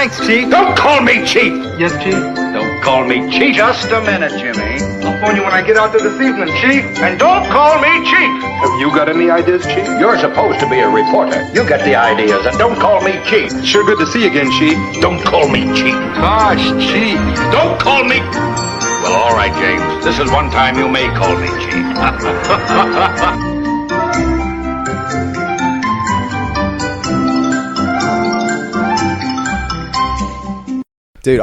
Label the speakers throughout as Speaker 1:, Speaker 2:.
Speaker 1: Thanks, Chief.
Speaker 2: Don't call me Chief.
Speaker 1: Yes, Chief.
Speaker 2: Don't call me Chief.
Speaker 3: Just a minute, Jimmy.
Speaker 1: I'll phone you when I get out there this evening, Chief.
Speaker 2: And don't call me Chief. Have you got any ideas, Chief? You're supposed to be a reporter. You get the ideas, and don't call me Chief.
Speaker 1: Sure good to see you again, Chief.
Speaker 2: Don't call me Chief.
Speaker 1: Gosh, Chief.
Speaker 2: Don't call me... Well, all right, James. This is one time you may call me Chief.
Speaker 4: Dude,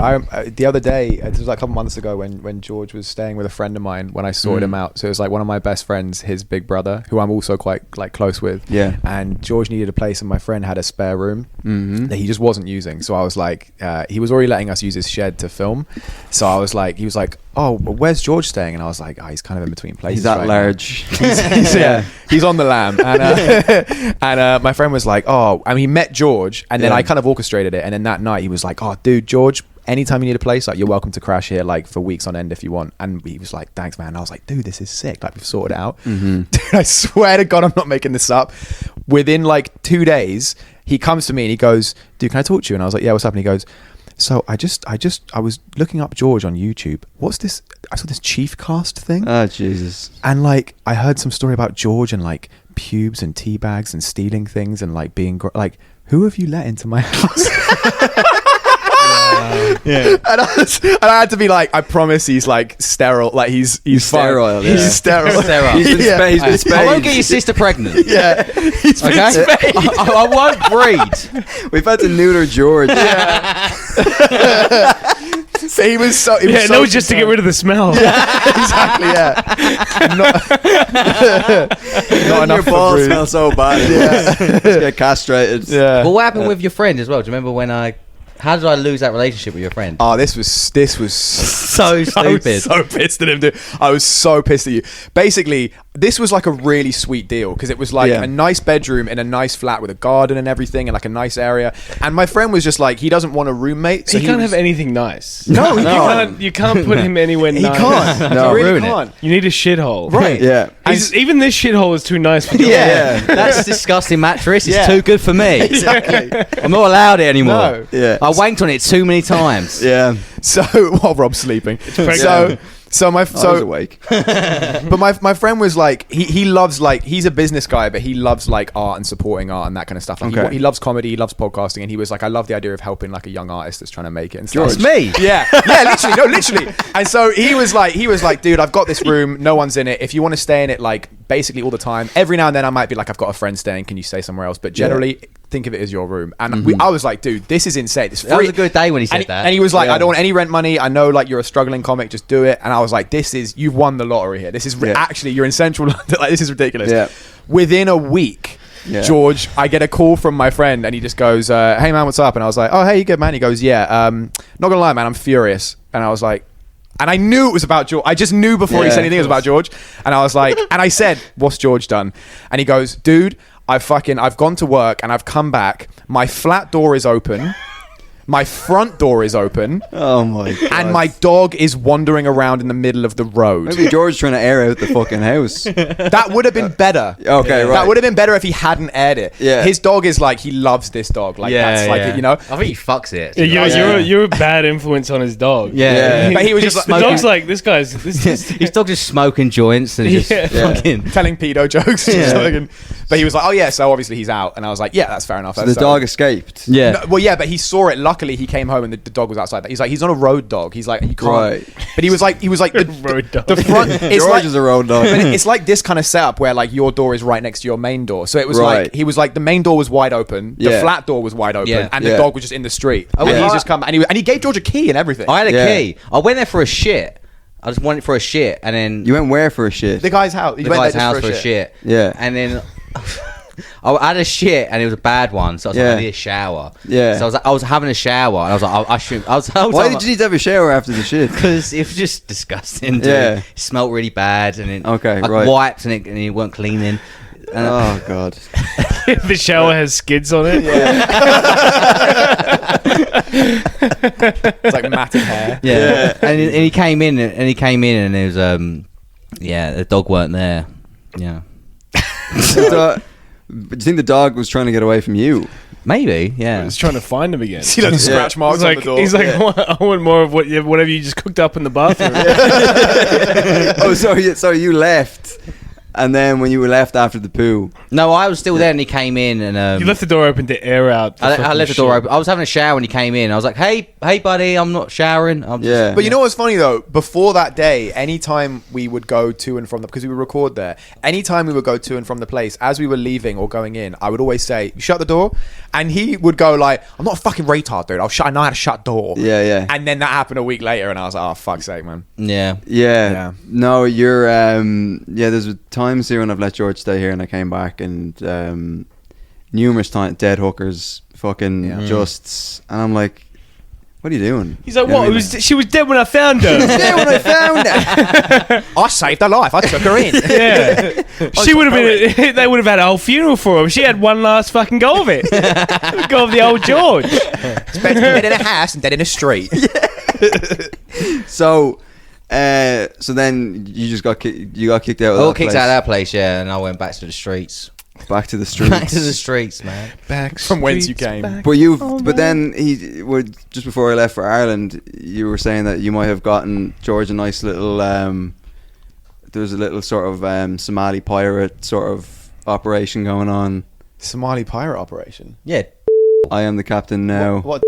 Speaker 4: the other day, it was like a couple months ago when George was staying with a friend of mine when I sorted him out. So it was like one of my best friends, his big brother, who I'm also quite like close with.
Speaker 5: Yeah.
Speaker 4: And George needed a place and my friend had a spare room that he just wasn't using. So I was like, he was already letting us use his shed to film. So I was like, he was like, oh, where's George staying? And I was like, oh, he's kind of in between places.
Speaker 5: He's that
Speaker 4: right
Speaker 5: large.
Speaker 4: He's on the lam. And my friend was like, oh, I mean, he met George and then I kind of orchestrated it. And then that night he was like, oh, dude, George, anytime you need a place, like, you're welcome to crash here like for weeks on end if you want. And he was like, thanks, man. And I was like, dude, this is sick. Like, we've sorted it out. Dude, I swear to God, I'm not making this up. Within like 2 days, he comes to me and he goes, dude, can I talk to you? And I was like, yeah, what's up? And he goes, so I was looking up George on YouTube. What's this? I saw this CHIEFCAST thing.
Speaker 5: Oh, Jesus.
Speaker 4: And like, I heard some story about George and like pubes and tea bags and stealing things and like being like, who have you let into my house? Yeah. And I had to be like, I promise he's like sterile. Like he's
Speaker 5: sterile.
Speaker 4: Yeah. He's sterile.
Speaker 5: He's been spayed.
Speaker 6: I won't get your sister pregnant.
Speaker 4: Yeah. He's been spayed.
Speaker 6: I won't breed.
Speaker 5: We've had to neuter George.
Speaker 4: So he was so...
Speaker 7: no, just to get rid of the smell.
Speaker 4: Yeah, exactly, not
Speaker 5: Your balls smell so bad.
Speaker 4: Yeah.
Speaker 5: Just get castrated.
Speaker 4: Yeah.
Speaker 6: Well, what happened with your friend as well? Do you remember when how did I lose that relationship with your friend?
Speaker 4: Oh, this was
Speaker 6: so stupid.
Speaker 4: I was so pissed at him, dude. I was so pissed at you. Basically, this was like a really sweet deal because it was like a nice bedroom in a nice flat with a garden and everything and like a nice area. And my friend was just like, he doesn't want a roommate. So
Speaker 7: he can't have anything nice.
Speaker 4: No,
Speaker 7: you can't put him anywhere nice.
Speaker 4: He can't.
Speaker 5: No,
Speaker 4: he really
Speaker 6: ruin
Speaker 4: can't.
Speaker 7: You need a shithole.
Speaker 4: Right.
Speaker 5: Yeah.
Speaker 7: Even this shithole is too nice for George.
Speaker 4: Yeah.
Speaker 6: That's disgusting mattress. It's
Speaker 4: Yeah.
Speaker 6: too good for me.
Speaker 4: Exactly.
Speaker 6: I'm not allowed it anymore.
Speaker 4: No.
Speaker 5: Yeah.
Speaker 6: I wanked on it too many times.
Speaker 5: Yeah.
Speaker 4: So while Rob's sleeping.
Speaker 7: pregnant.
Speaker 4: So
Speaker 5: I was awake.
Speaker 4: But my friend was like, he loves like, he's a business guy, but he loves like art and supporting art and that kind of stuff. Like he loves comedy, he loves podcasting, and he was like, I love the idea of helping like a young artist that's trying to make it and stuff.
Speaker 6: It's me.
Speaker 4: Yeah, literally. And so he was like, dude, I've got this room, no one's in it. If you want to stay in it, like basically all the time, every now and then I might be like, I've got a friend staying, can you stay somewhere else? But generally, think of it as your room. And I was like, dude, this is insane. This
Speaker 6: That was a good day when he said that.
Speaker 4: And he was like, I don't want any rent money. I know like you're a struggling comic, just do it. And I was like, you've won the lottery here. This is actually, you're in central London. Like, this is ridiculous.
Speaker 5: Yeah.
Speaker 4: Within a week, George, I get a call from my friend and he just goes, hey man, what's up? And I was like, oh, hey, you good, man? He goes, yeah, not gonna lie, man, I'm furious. And I was like, and I knew it was about George. I just knew before he said anything it was about George. And I was like, and I said, what's George done? And he goes, dude, I've gone to work and I've come back. My flat door is open. My front door is open.
Speaker 5: Oh my God.
Speaker 4: And my dog is wandering around in the middle of the road.
Speaker 5: Maybe George's trying to air out the fucking house.
Speaker 4: That would have been better.
Speaker 5: Okay, right.
Speaker 4: That would have been better if he hadn't aired it.
Speaker 5: Yeah.
Speaker 4: His dog is like, he loves this dog. Like, that's like, you know.
Speaker 6: I think he fucks it.
Speaker 7: You're a bad influence on his dog.
Speaker 6: Yeah.
Speaker 4: But he was just
Speaker 7: The
Speaker 4: like,
Speaker 7: dog's like, this guy's...
Speaker 6: His dog just smoking joints and just fucking...
Speaker 4: telling pedo jokes. But he was like, oh yeah, so obviously he's out. And I was like, yeah, that's fair enough.
Speaker 5: So the dog escaped.
Speaker 6: Yeah.
Speaker 4: No, well, yeah, but he saw it. Luckily, he came home and the dog was outside. He's like, he's not a road dog. He's like, you can't.
Speaker 5: Right.
Speaker 4: But he was like
Speaker 7: Road dog.
Speaker 4: the front. It's
Speaker 5: George
Speaker 4: like,
Speaker 5: is a road dog.
Speaker 4: but it's like this kind of setup where like your door is right next to your main door. So it was like, he was like, the main door was wide open, the flat door was wide open, and the dog was just in the street. And he's just come and he gave George a key and everything.
Speaker 6: I had a key. I went there for a shit. I just went for a shit, and then
Speaker 5: You went where for a shit?
Speaker 4: The guy's house.
Speaker 6: the guy's house for a shit.
Speaker 5: Yeah.
Speaker 6: And then I had a shit, and it was a bad one. So I was like, I need a shower.
Speaker 5: Yeah.
Speaker 6: So I was having a shower, and I was like, I shouldn't.
Speaker 5: Why did you need to have a shower after the shit?
Speaker 6: Because it was just disgusting. Dude.
Speaker 5: Yeah.
Speaker 6: It smelled really bad, and then
Speaker 5: Okay,
Speaker 6: I
Speaker 5: right.
Speaker 6: wiped, and it weren't cleaning. And
Speaker 5: Oh God.
Speaker 7: The shower has skids on it.
Speaker 4: It's like matted hair.
Speaker 6: Yeah. And he came in, and it was the dog weren't there. Yeah.
Speaker 5: Do you think the dog was trying to get away from you?
Speaker 6: Maybe,
Speaker 7: I
Speaker 6: yeah.
Speaker 7: was trying to find him again.
Speaker 4: See loads of scratch marks
Speaker 7: He's
Speaker 4: on
Speaker 7: like,
Speaker 4: the door.
Speaker 7: he's like, I want more of whatever you just cooked up in the bathroom.
Speaker 5: Oh, so you left, and then when you were left after the poo,
Speaker 6: No, I was still there, and he came in, and
Speaker 7: You left the door open to air out.
Speaker 6: I left the door open. I was having a shower when he came in. I was like, "Hey, buddy, I'm not showering." I'm just,
Speaker 5: yeah.
Speaker 4: But you know what's funny though? Before that day, anytime we would go to and from because we would record there, anytime we would go to and from the place, as we were leaving or going in, I would always say, "Shut the door," and he would go like, "I'm not a fucking retard, dude. I know how to shut door."
Speaker 5: Yeah.
Speaker 4: And then that happened a week later, and I was like, "Oh fuck's sake, man."
Speaker 6: yeah.
Speaker 5: Yeah. No, you're there's times here when I've let George stay here and I came back and numerous times dead hookers fucking just and I'm like, what are you doing?
Speaker 7: He's like,
Speaker 5: You know
Speaker 7: what?
Speaker 5: what I mean?
Speaker 7: She was dead when I found her.
Speaker 5: Yeah, when I found her.
Speaker 4: I saved her life. I took her in.
Speaker 7: Yeah. She would have been. They would have had a whole funeral for her. She had one last fucking go of it. Go of the old George.
Speaker 4: It's better to be dead in a house than dead in a street.
Speaker 5: So then you just got kicked out of
Speaker 6: I
Speaker 5: that
Speaker 6: got kicked
Speaker 5: place.
Speaker 6: out of that place, yeah, and I went back to the streets.
Speaker 5: Back to the streets.
Speaker 6: Back to the streets, man.
Speaker 7: Back
Speaker 4: From whence you came.
Speaker 5: But then just before I left for Ireland, you were saying that you might have gotten George a nice little there was a little sort of Somali pirate sort of operation going on.
Speaker 4: Somali pirate operation.
Speaker 6: Yeah.
Speaker 5: I am the captain now.
Speaker 4: What?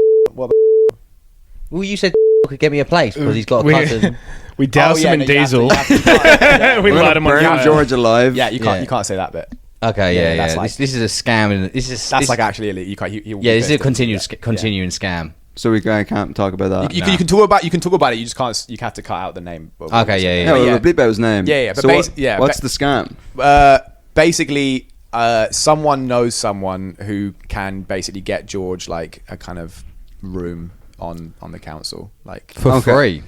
Speaker 6: Well, you said could get me a place because he's got a cousin.
Speaker 7: We doused him in diesel.
Speaker 4: Yeah,
Speaker 7: We
Speaker 5: We're
Speaker 7: light
Speaker 5: gonna
Speaker 7: him on
Speaker 5: burn
Speaker 7: fire.
Speaker 5: George alive.
Speaker 4: yeah, you can't.
Speaker 6: Yeah.
Speaker 4: You can't say that bit.
Speaker 6: Okay,
Speaker 4: Yeah,
Speaker 6: yeah.
Speaker 4: that's like-
Speaker 6: This is a scam. And this is
Speaker 4: That's like actually illegal. You can't.
Speaker 6: yeah. This is a continuing scam.
Speaker 5: So we can't talk about that.
Speaker 4: You can talk about. You can talk about it. You just can't. You have to cut out the name.
Speaker 6: Okay, yeah.
Speaker 5: Yeah,
Speaker 4: yeah.
Speaker 5: we'll bleep out his name.
Speaker 4: Yeah, yeah, but
Speaker 5: So what's
Speaker 4: ba-
Speaker 5: the scam?
Speaker 4: Basically, someone knows someone who can basically get George like a kind of room on the council, like
Speaker 6: For
Speaker 5: Okay.
Speaker 6: free.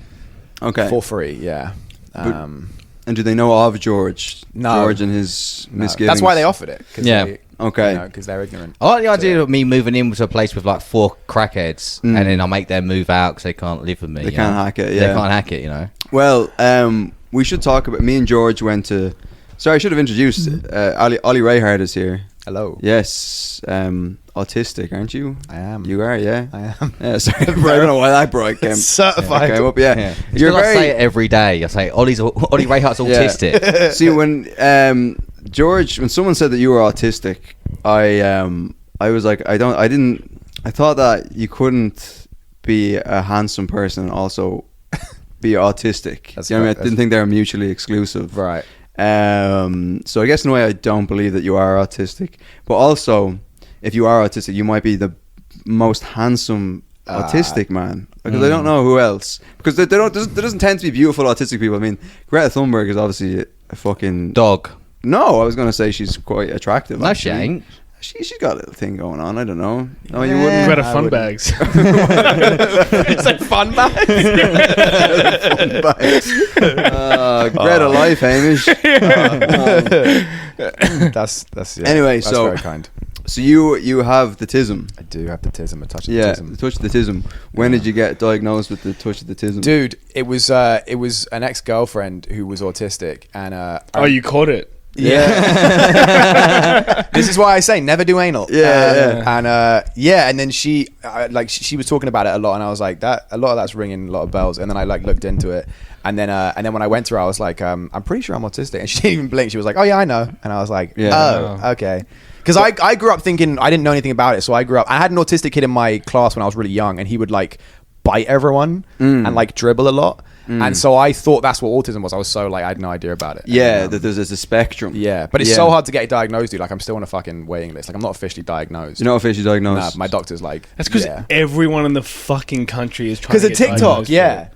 Speaker 5: Okay.
Speaker 4: for free. Yeah.
Speaker 5: And do they know of George?
Speaker 4: No.
Speaker 5: George and his
Speaker 4: No,
Speaker 5: misgivings.
Speaker 4: that's why they offered it. 'Cause
Speaker 6: Yeah.
Speaker 5: Okay.
Speaker 4: Because they're ignorant.
Speaker 6: I like the idea of me moving into a place with like 4 crackheads, and then I make them move out because they can't live with me.
Speaker 5: They
Speaker 6: you
Speaker 5: can't
Speaker 6: know?
Speaker 5: hack it,
Speaker 6: They
Speaker 5: yeah.
Speaker 6: can't hack it, you know.
Speaker 5: Well, we should talk about. Me and George went to. Sorry, I should have introduced. Ollie Reyhart is here.
Speaker 4: Hello.
Speaker 5: Yes, autistic, aren't you?
Speaker 4: I am.
Speaker 5: You are, yeah.
Speaker 4: I am.
Speaker 5: Yeah, sorry, I don't know why that brought came.
Speaker 4: Certified.
Speaker 5: Came up, yeah.
Speaker 6: Yeah. It's
Speaker 5: You're
Speaker 6: 'cause I say it
Speaker 5: very.
Speaker 6: every day. I say Ollie Reyhart's autistic.
Speaker 5: See, when George, when someone said that you were autistic, I was like, I thought that you couldn't be a handsome person and also be autistic.
Speaker 4: That's
Speaker 5: You know what I mean?
Speaker 4: right.
Speaker 5: I didn't think they were mutually exclusive.
Speaker 4: Right.
Speaker 5: So I guess in a way I don't believe that you are autistic, but also if you are autistic, you might be the most handsome autistic man, because I don't know who else, because there doesn't tend to be beautiful autistic people. I mean, Greta Thunberg is obviously a fucking
Speaker 6: Dog.
Speaker 5: No, I was going to say she's quite attractive.
Speaker 6: No, she
Speaker 5: actually.
Speaker 6: ain't.
Speaker 5: She's got a little thing going on. I don't know. No, you wouldn't.
Speaker 7: Greta
Speaker 4: I
Speaker 7: fun
Speaker 4: wouldn't.
Speaker 7: bags.
Speaker 4: It's like fun bags.
Speaker 5: Greta life, Hamish.
Speaker 4: That's yeah,
Speaker 5: Anyway,
Speaker 4: that's
Speaker 5: so-
Speaker 4: very kind.
Speaker 5: So you have the tism.
Speaker 4: I do have the tism, a touch of
Speaker 5: Yeah,
Speaker 4: the tism.
Speaker 5: the touch of the tism. When did you get diagnosed with the touch of the tism?
Speaker 4: Dude, it was an ex-girlfriend who was autistic, and
Speaker 7: Oh, you caught it.
Speaker 5: Yeah.
Speaker 4: this is why I say never do anal.
Speaker 5: Yeah,
Speaker 4: and then she was talking about it a lot, and I was like, that a lot of that's ringing a lot of bells. And then I like looked into it, and then when I went to her, I was like, I'm pretty sure I'm autistic, and she didn't even blink. She was like, oh yeah, I know, and I was like,
Speaker 5: Yeah.
Speaker 4: oh okay. Because I grew up thinking I didn't know anything about it, so I grew up. I had an autistic kid in my class when I was really young, and he would like bite everyone and like dribble a lot, and so I thought that's what autism was. I was so like I had no idea about it.
Speaker 5: Yeah,
Speaker 4: And,
Speaker 5: that there's a spectrum.
Speaker 4: yeah, but it's so hard to get diagnosed, dude. Like I'm still on a fucking waiting list. Like I'm not officially diagnosed.
Speaker 5: You're not officially
Speaker 4: Nah,
Speaker 5: diagnosed.
Speaker 4: my doctor's like
Speaker 7: That's because
Speaker 4: yeah.
Speaker 7: everyone in the fucking country is trying
Speaker 4: Because
Speaker 7: to
Speaker 4: of
Speaker 7: get
Speaker 4: TikTok,
Speaker 7: diagnosed
Speaker 4: yeah.
Speaker 7: with it.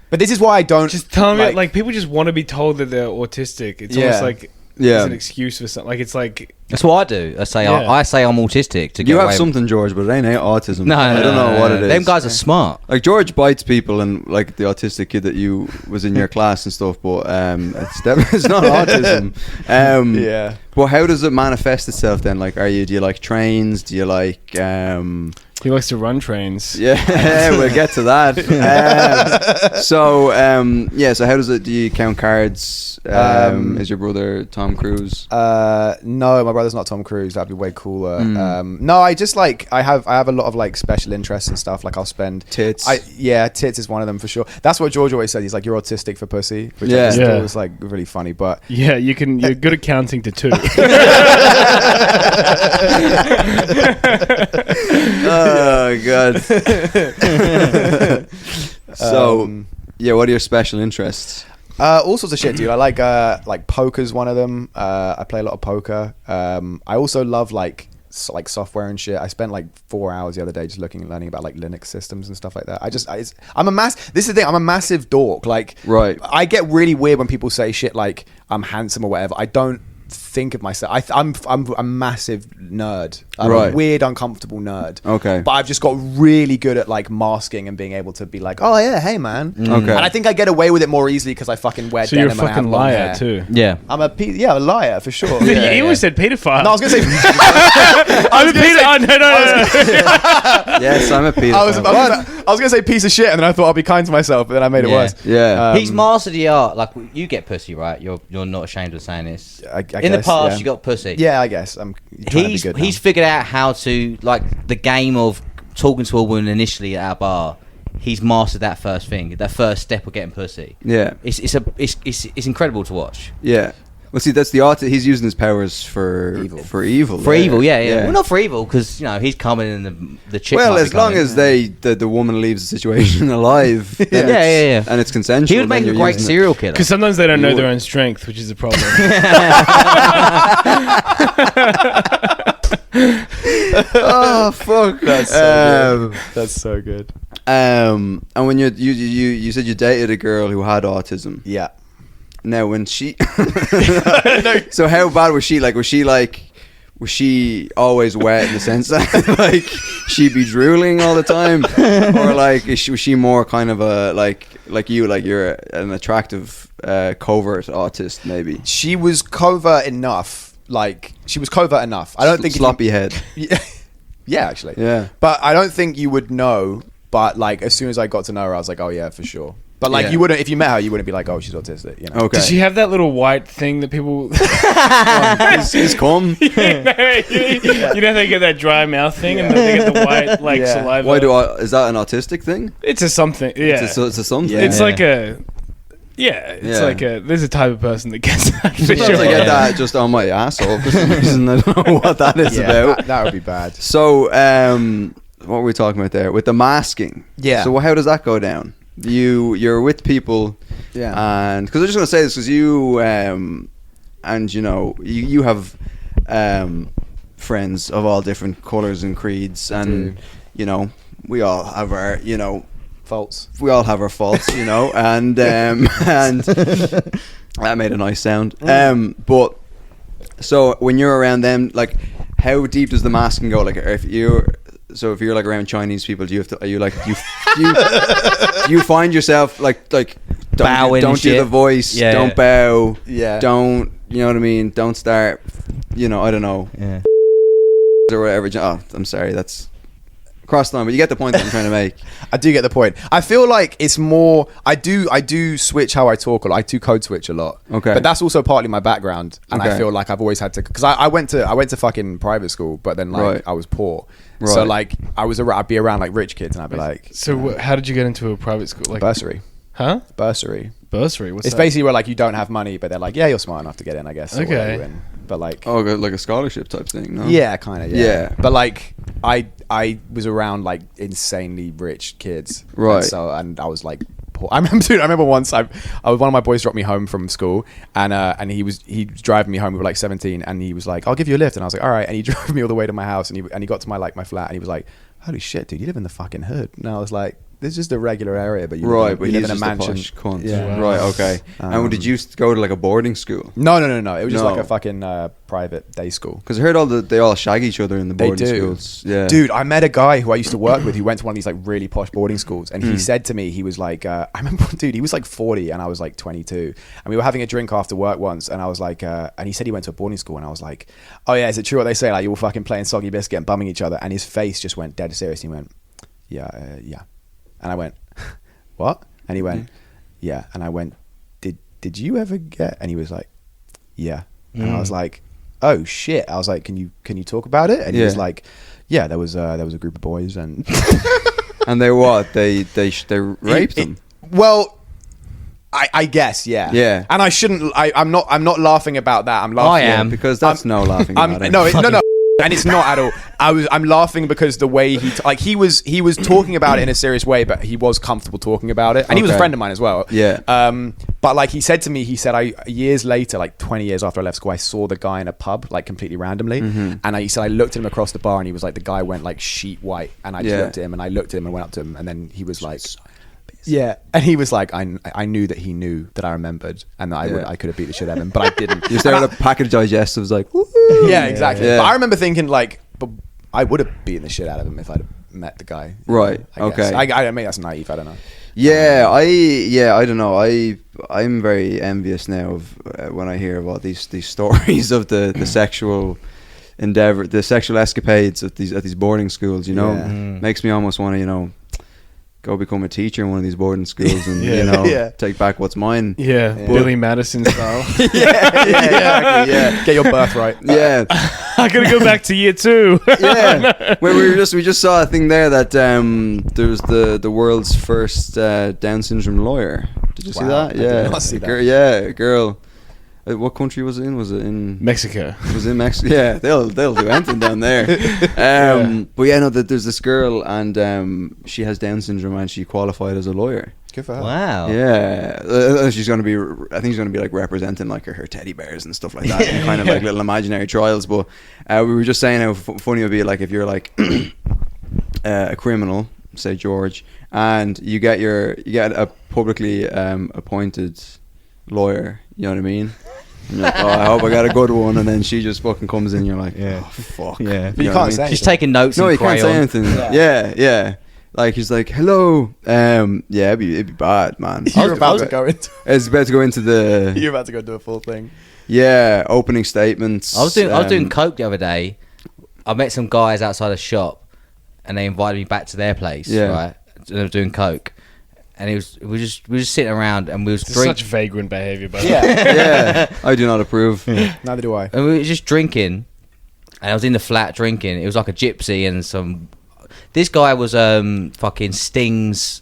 Speaker 4: But this is why I don't
Speaker 7: Just tell me, like people just want to be told that they're autistic. It's
Speaker 4: Yeah.
Speaker 7: almost like
Speaker 5: Yeah.
Speaker 7: it's an excuse for something. Like it's like
Speaker 6: That's what I do. I say
Speaker 7: Yeah.
Speaker 6: I say I'm autistic to get
Speaker 5: You have
Speaker 6: away.
Speaker 5: something, George, but it ain't autism.
Speaker 6: No,
Speaker 5: I don't know what it is.
Speaker 6: Them guys are smart.
Speaker 5: Like George bites people, and like the autistic kid that you was in your class and stuff, but it's not autism.
Speaker 4: yeah.
Speaker 5: But how does it manifest itself then? Like, do you like trains? Do you like
Speaker 7: He likes to run trains.
Speaker 5: Yeah, we'll get to that. So how does it? Do you count cards? Is your brother Tom Cruise?
Speaker 4: No, my brother's not Tom Cruise. That'd be way cooler. No, I just like I have a lot of like special interests and stuff. Like I'll spend
Speaker 5: Tits.
Speaker 4: Tits is one of them for sure. That's what George always says. He's like, you're autistic for pussy, which
Speaker 5: Yeah.
Speaker 4: I just
Speaker 7: Yeah.
Speaker 4: thought was like really funny. But
Speaker 7: Yeah, you're good at counting to 2.
Speaker 5: Oh god. So what are your special interests?
Speaker 4: all sorts of shit, dude. I like poker's one of them. I play a lot of poker. I also love like software and shit. I spent like 4 hours the other day just learning about like Linux systems and stuff like that. This is the thing, I'm a massive dork. Like,
Speaker 5: Right.
Speaker 4: I get really weird when people say shit like I'm handsome or whatever. I don't think of myself. I'm a massive nerd. I'm
Speaker 5: Right.
Speaker 4: a weird, uncomfortable nerd.
Speaker 5: Okay.
Speaker 4: But I've just got really good at like masking and being able to be like, oh yeah, hey man.
Speaker 5: Okay.
Speaker 4: And I think I get away with it more easily because I fucking wear
Speaker 7: So you're a
Speaker 4: denim and I have
Speaker 7: fucking
Speaker 4: long
Speaker 7: liar
Speaker 4: hair.
Speaker 7: too.
Speaker 6: Yeah.
Speaker 4: I'm a liar for sure.
Speaker 7: You always said pedophile.
Speaker 4: No, I was gonna say.
Speaker 7: I'm a pedophile. No.
Speaker 5: Yes, I'm a pedophile.
Speaker 4: I was gonna say piece of shit, and then I thought I'd be kind to myself, but then I made it
Speaker 6: Yeah.
Speaker 4: worse.
Speaker 5: Yeah.
Speaker 6: He's mastered the art. Like, you get pussy, right? You're not ashamed of saying this.
Speaker 4: I
Speaker 6: In the
Speaker 4: guess,
Speaker 6: past,
Speaker 4: yeah.
Speaker 6: you got pussy.
Speaker 4: Yeah, I guess I'm. trying to be good now.
Speaker 6: He's figured out how to, like, the game of talking to a woman initially at our bar. He's mastered that first thing, that first step of getting pussy.
Speaker 5: Yeah.
Speaker 6: It's incredible to watch.
Speaker 5: Yeah. Well, see, that's the art. He's using his powers for evil. For evil.
Speaker 6: For evil, yeah. Well, not for evil, because he's coming and the chick.
Speaker 5: Well,
Speaker 6: might be
Speaker 5: as long
Speaker 6: coming.
Speaker 5: as the woman leaves the situation alive,
Speaker 6: Yeah,
Speaker 5: then
Speaker 6: yeah.
Speaker 5: and it's consensual.
Speaker 6: He would make
Speaker 5: then
Speaker 6: a
Speaker 5: you're
Speaker 6: great
Speaker 5: using it.
Speaker 6: serial killer.
Speaker 7: Because sometimes they don't know
Speaker 5: You
Speaker 7: their
Speaker 5: would.
Speaker 7: own strength, which is a problem.
Speaker 5: Oh fuck!
Speaker 4: That's so good.
Speaker 5: And when you said you dated a girl who had autism.
Speaker 4: Yeah.
Speaker 5: Now, when she, so how bad was she? Like, was she always wet in the sense that like she'd be drooling all the time, or like was she more kind of a like you're an attractive covert autist maybe?
Speaker 4: She was covert enough. Like she was covert enough. I don't think
Speaker 5: sloppy head.
Speaker 4: Yeah, actually.
Speaker 5: Yeah.
Speaker 4: But I don't think you would know. But like as soon as I got to know her, I was like, oh yeah, for sure. But like
Speaker 5: Yeah.
Speaker 4: you wouldn't, if you met her, you wouldn't be like, oh, she's autistic. You know.
Speaker 5: Okay.
Speaker 7: Does she have that little white thing that people?
Speaker 5: He's cum.
Speaker 7: You know they get that dry mouth thing, and then they get the white
Speaker 4: Yeah.
Speaker 7: saliva.
Speaker 5: Why is that an autistic thing?
Speaker 7: It's a something. Yeah.
Speaker 5: It's a something.
Speaker 7: It's
Speaker 4: Yeah.
Speaker 7: like a. Yeah, it's
Speaker 5: Yeah.
Speaker 7: like there's a type of person that gets that for
Speaker 5: Sometimes
Speaker 7: sure.
Speaker 5: I get that just on my asshole for some reason. I don't know what that is
Speaker 4: Yeah,
Speaker 5: about.
Speaker 4: that would be bad.
Speaker 5: So, what were we talking about there with the masking?
Speaker 4: Yeah.
Speaker 5: So how does that go down? You're with people,
Speaker 4: Yeah.
Speaker 5: and because I'm just gonna say this because you and you have friends of all different colors and creeds, and we all have our
Speaker 4: Faults.
Speaker 5: we all have our faults, and that made a nice sound. But so when you're around them, like, how deep does the masking go? Like, if you're like around Chinese people, do you have to? Are you like do you find yourself like
Speaker 6: Bowing
Speaker 5: don't
Speaker 6: and
Speaker 5: do
Speaker 6: shit?
Speaker 5: the voice,
Speaker 6: Yeah.
Speaker 5: don't bow,
Speaker 4: Yeah.
Speaker 5: don't you know what I mean? Don't start, I don't know,
Speaker 6: Yeah.
Speaker 5: or whatever. Oh, I'm sorry, that's cross the line, but you get the point that I'm trying to make.
Speaker 4: I do get the point. I feel like it's more. I do switch how I talk a lot. I do code switch a lot.
Speaker 5: Okay.
Speaker 4: But that's also partly my background, and I
Speaker 5: Okay.
Speaker 4: feel like I've always had to. Because I went to fucking private school, but then like
Speaker 5: Right.
Speaker 4: I was poor, so
Speaker 5: Right.
Speaker 4: like I'd be around like rich kids, and I'd be like,
Speaker 7: So how did you get into a private school? Like
Speaker 4: bursary,
Speaker 7: Huh?
Speaker 4: bursary.
Speaker 7: Bursary. What's
Speaker 4: It's
Speaker 7: that?
Speaker 4: basically where like you don't have money, but they're like, yeah, you're smart enough to get in, I guess. or
Speaker 7: Okay.
Speaker 4: whatever you in. But like,
Speaker 5: Oh, like a scholarship type thing, no?
Speaker 4: yeah, kind of. Yeah.
Speaker 5: Yeah.
Speaker 4: But like, I was around like insanely rich kids,
Speaker 5: Right.
Speaker 4: And I was like, poor. I remember once one of my boys dropped me home from school, and he was driving me home. We were like 17, and he was like, I'll give you a lift, and I was like, all right. And he drove me all the way to my house, and he got to my flat, and he was like, holy shit, dude, you live in the fucking hood. And I was like, This is the regular area, but you
Speaker 5: Right,
Speaker 4: live,
Speaker 5: but
Speaker 4: you
Speaker 5: he's
Speaker 4: live in a
Speaker 5: just
Speaker 4: mansion.
Speaker 5: a posh cunt.
Speaker 4: Yeah.
Speaker 5: Right, okay. And did you go to like a boarding school?
Speaker 4: No. It was just
Speaker 5: No.
Speaker 4: like a fucking private day school.
Speaker 5: Because I heard they all shag each other in the
Speaker 4: They
Speaker 5: boarding
Speaker 4: do.
Speaker 5: schools. Yeah.
Speaker 4: Dude, I met a guy who I used to work with who went to one of these like really posh boarding schools, and he said to me, he was like, I remember, dude, he was like 40 and I was like 22, and we were having a drink after work once, and I was like, and he said he went to a boarding school, and I was like, oh yeah, is it true what they say, like you're all fucking playing soggy biscuit and bumming each other? And his face just went dead serious. He went, yeah, and I went, what? And he went, yeah, and I went, did you ever get? And he was like, yeah, and I was like, oh shit. I was like, can you talk about it? And he was like, yeah, there was a group of boys, and
Speaker 5: And they what? They raped them.
Speaker 4: Well, I guess, yeah.
Speaker 5: Yeah.
Speaker 4: And I shouldn't. I'm not laughing about that. I'm laughing.
Speaker 6: I am.
Speaker 5: Because that's no laughing
Speaker 4: I'm,
Speaker 5: matter.
Speaker 4: no. And it's not at all. I'm laughing because the way he was talking about it in a serious way, but he was comfortable talking about it, and he was a
Speaker 5: Okay.
Speaker 4: friend of mine as well.
Speaker 5: Yeah.
Speaker 4: But like he said to me, I years later, like 20 years after I left school, I saw the guy in a pub like completely randomly, and he said I looked at him across the bar, and he was like, the guy went like sheet white, and I just looked at him, and I looked at him and went up to him, and then he was like. Yeah, and he was like, I knew that he knew that I remembered, and that I could have beat the shit out of him, but I didn't.
Speaker 5: You stared at a packet of digestives like, woo.
Speaker 4: Yeah, exactly.
Speaker 5: Yeah.
Speaker 4: But I remember thinking like, but I would have beaten the shit out of him if I'd met the guy.
Speaker 5: Right,
Speaker 4: I guess.
Speaker 5: okay.
Speaker 4: I mean, that's naive. I don't know.
Speaker 5: Yeah, I don't know. I'm very envious now of when I hear about these stories of the sexual endeavor, the sexual escapades at these boarding schools. You know,
Speaker 4: Yeah.
Speaker 5: makes me almost want to go become a teacher in one of these boarding schools and take back what's mine.
Speaker 7: Yeah, Billy Madison style.
Speaker 5: Exactly, yeah.
Speaker 4: Get your birthright.
Speaker 5: Yeah,
Speaker 7: I gotta go back to year 2.
Speaker 5: yeah. Where we just saw a thing there that there's the world's first Down syndrome lawyer. Did you see
Speaker 4: Wow,
Speaker 5: that?
Speaker 4: I did
Speaker 5: Yeah,
Speaker 4: not see that.
Speaker 5: A girl. What country was it in? Was it in
Speaker 7: Mexico.
Speaker 5: It was in Mexico. Yeah, they'll do anything down there. But yeah, no, there's this girl, and she has Down syndrome, and she qualified as a lawyer.
Speaker 4: Good for her.
Speaker 6: Wow.
Speaker 5: Yeah, she's gonna be. I think she's gonna be like representing like her teddy bears and stuff like that, and kind of like little imaginary trials. But we were just saying how funny it would be like if you're like a criminal, say George, and you get a publicly appointed lawyer. You know what I mean? And you're like, oh, I hope I got a good one, and then she just fucking comes in. And you're like, oh fuck.
Speaker 7: Yeah.
Speaker 4: But you
Speaker 5: know what I
Speaker 4: can't
Speaker 5: mean?
Speaker 4: say
Speaker 6: She's
Speaker 4: anything.
Speaker 6: taking notes.
Speaker 5: No,
Speaker 6: in
Speaker 5: you can't say
Speaker 6: crayon.
Speaker 5: anything. Yeah. Like he's like, hello. Yeah, it'd be bad, man.
Speaker 4: You're about to go into.
Speaker 5: It's about to go into the
Speaker 4: You're about to go do a full thing.
Speaker 5: opening statements.
Speaker 6: I was doing coke the other day. I met some guys outside a shop, and they invited me back to their place.
Speaker 5: Yeah.
Speaker 6: Right, and they were doing coke, and we were just sitting around, and we was
Speaker 7: This is
Speaker 6: drinking.
Speaker 7: such vagrant behaviour, by the way.
Speaker 4: Yeah.
Speaker 5: Yeah, I do not approve.
Speaker 4: Neither do I.
Speaker 6: And we were just drinking, and I was in the flat drinking. It was like a gypsy and some. This guy was fucking Sting's.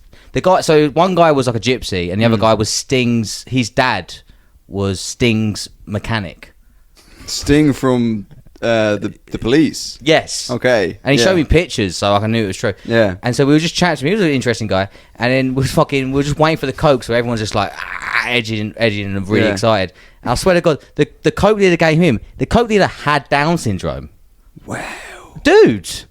Speaker 6: So one guy was like a gypsy, and the other guy was Sting's. His dad was Sting's mechanic.
Speaker 5: Sting from the police.
Speaker 6: Yes.
Speaker 5: Okay.
Speaker 6: And he showed me pictures, so I knew it was true.
Speaker 5: Yeah.
Speaker 6: And so we were just chatting to him. He was an interesting guy. And then we were just waiting for the coke, so everyone's just like edging and really
Speaker 5: Yeah.
Speaker 6: excited. And I swear to God, the coke dealer gave him. The coke dealer had Down syndrome.
Speaker 5: Wow.
Speaker 6: Dude.